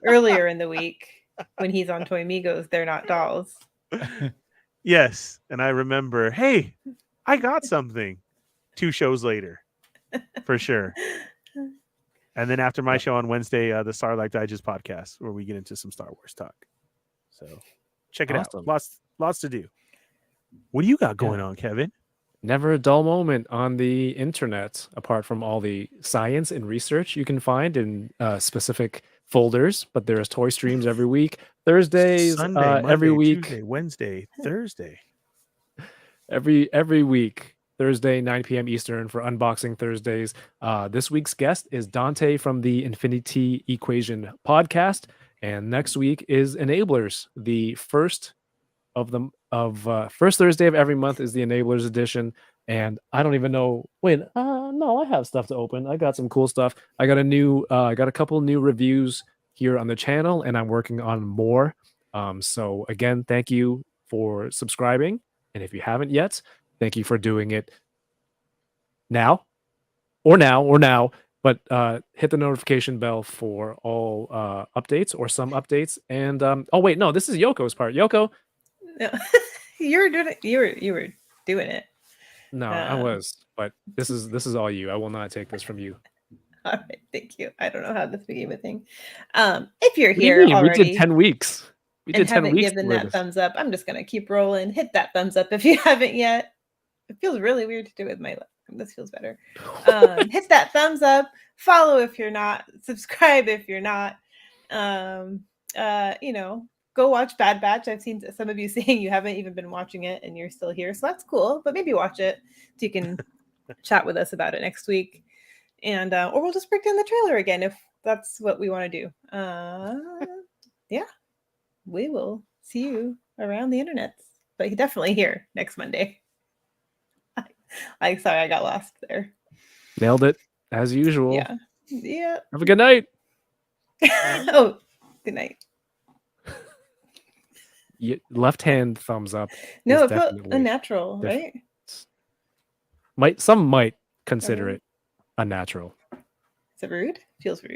earlier in the week when he's on Toy Migos. They're not dolls. Yes, and I remember. Hey, I got something. 2 shows later, for sure. And then after my show on Wednesday, the Starlight Digest podcast, where we get into some Star Wars talk. So check it Awesome. out. Lots to do. What do you got going on, Kevin? Never a dull moment on the internet, apart from all the science and research you can find in specific folders. But there's toy streams every week. Thursdays, Sunday, Monday, every week. Tuesday, Wednesday, Thursday. Every week. Thursday, 9 p.m. Eastern for Unboxing Thursdays. This week's guest is Dante from the Infinity Equation podcast. And next week is Enablers. The first Thursday of every month is the Enablers edition. And I don't even know. Wait, no, I have stuff to open. I got some cool stuff. I got a couple new reviews here on the channel, and I'm working on more. So again, thank you for subscribing. And if you haven't yet, thank you for doing it now. But hit the notification bell for all updates or some updates. And oh wait, no, this is Yoko's part. Yoko. No. You were doing it. No, I was, but this is all you. I will not take this from you. All right, thank you. I don't know how this became a thing. If you're What do you here mean? already, We did 10 weeks. We and did 10 haven't weeks. given worth that of- thumbs up, I'm just gonna keep rolling. Hit that thumbs up if you haven't yet. It feels really weird to do with my. This feels better. Hit that thumbs up. Follow if you're not. Subscribe if you're not. Go watch Bad Batch. I've seen some of you saying you haven't even been watching it and you're still here, so that's cool. But maybe watch it so you can chat with us about it next week, and or we'll just break down the trailer again if that's what we want to do. Yeah, we will see you around the internet, but definitely here next Monday. Sorry, I got lost there. Nailed it as usual. Yeah. Have a good night. Oh, good night. Left hand thumbs up. No, is it felt definitely unnatural, different. right? Some might consider Okay. it unnatural. Is it rude? Feels rude.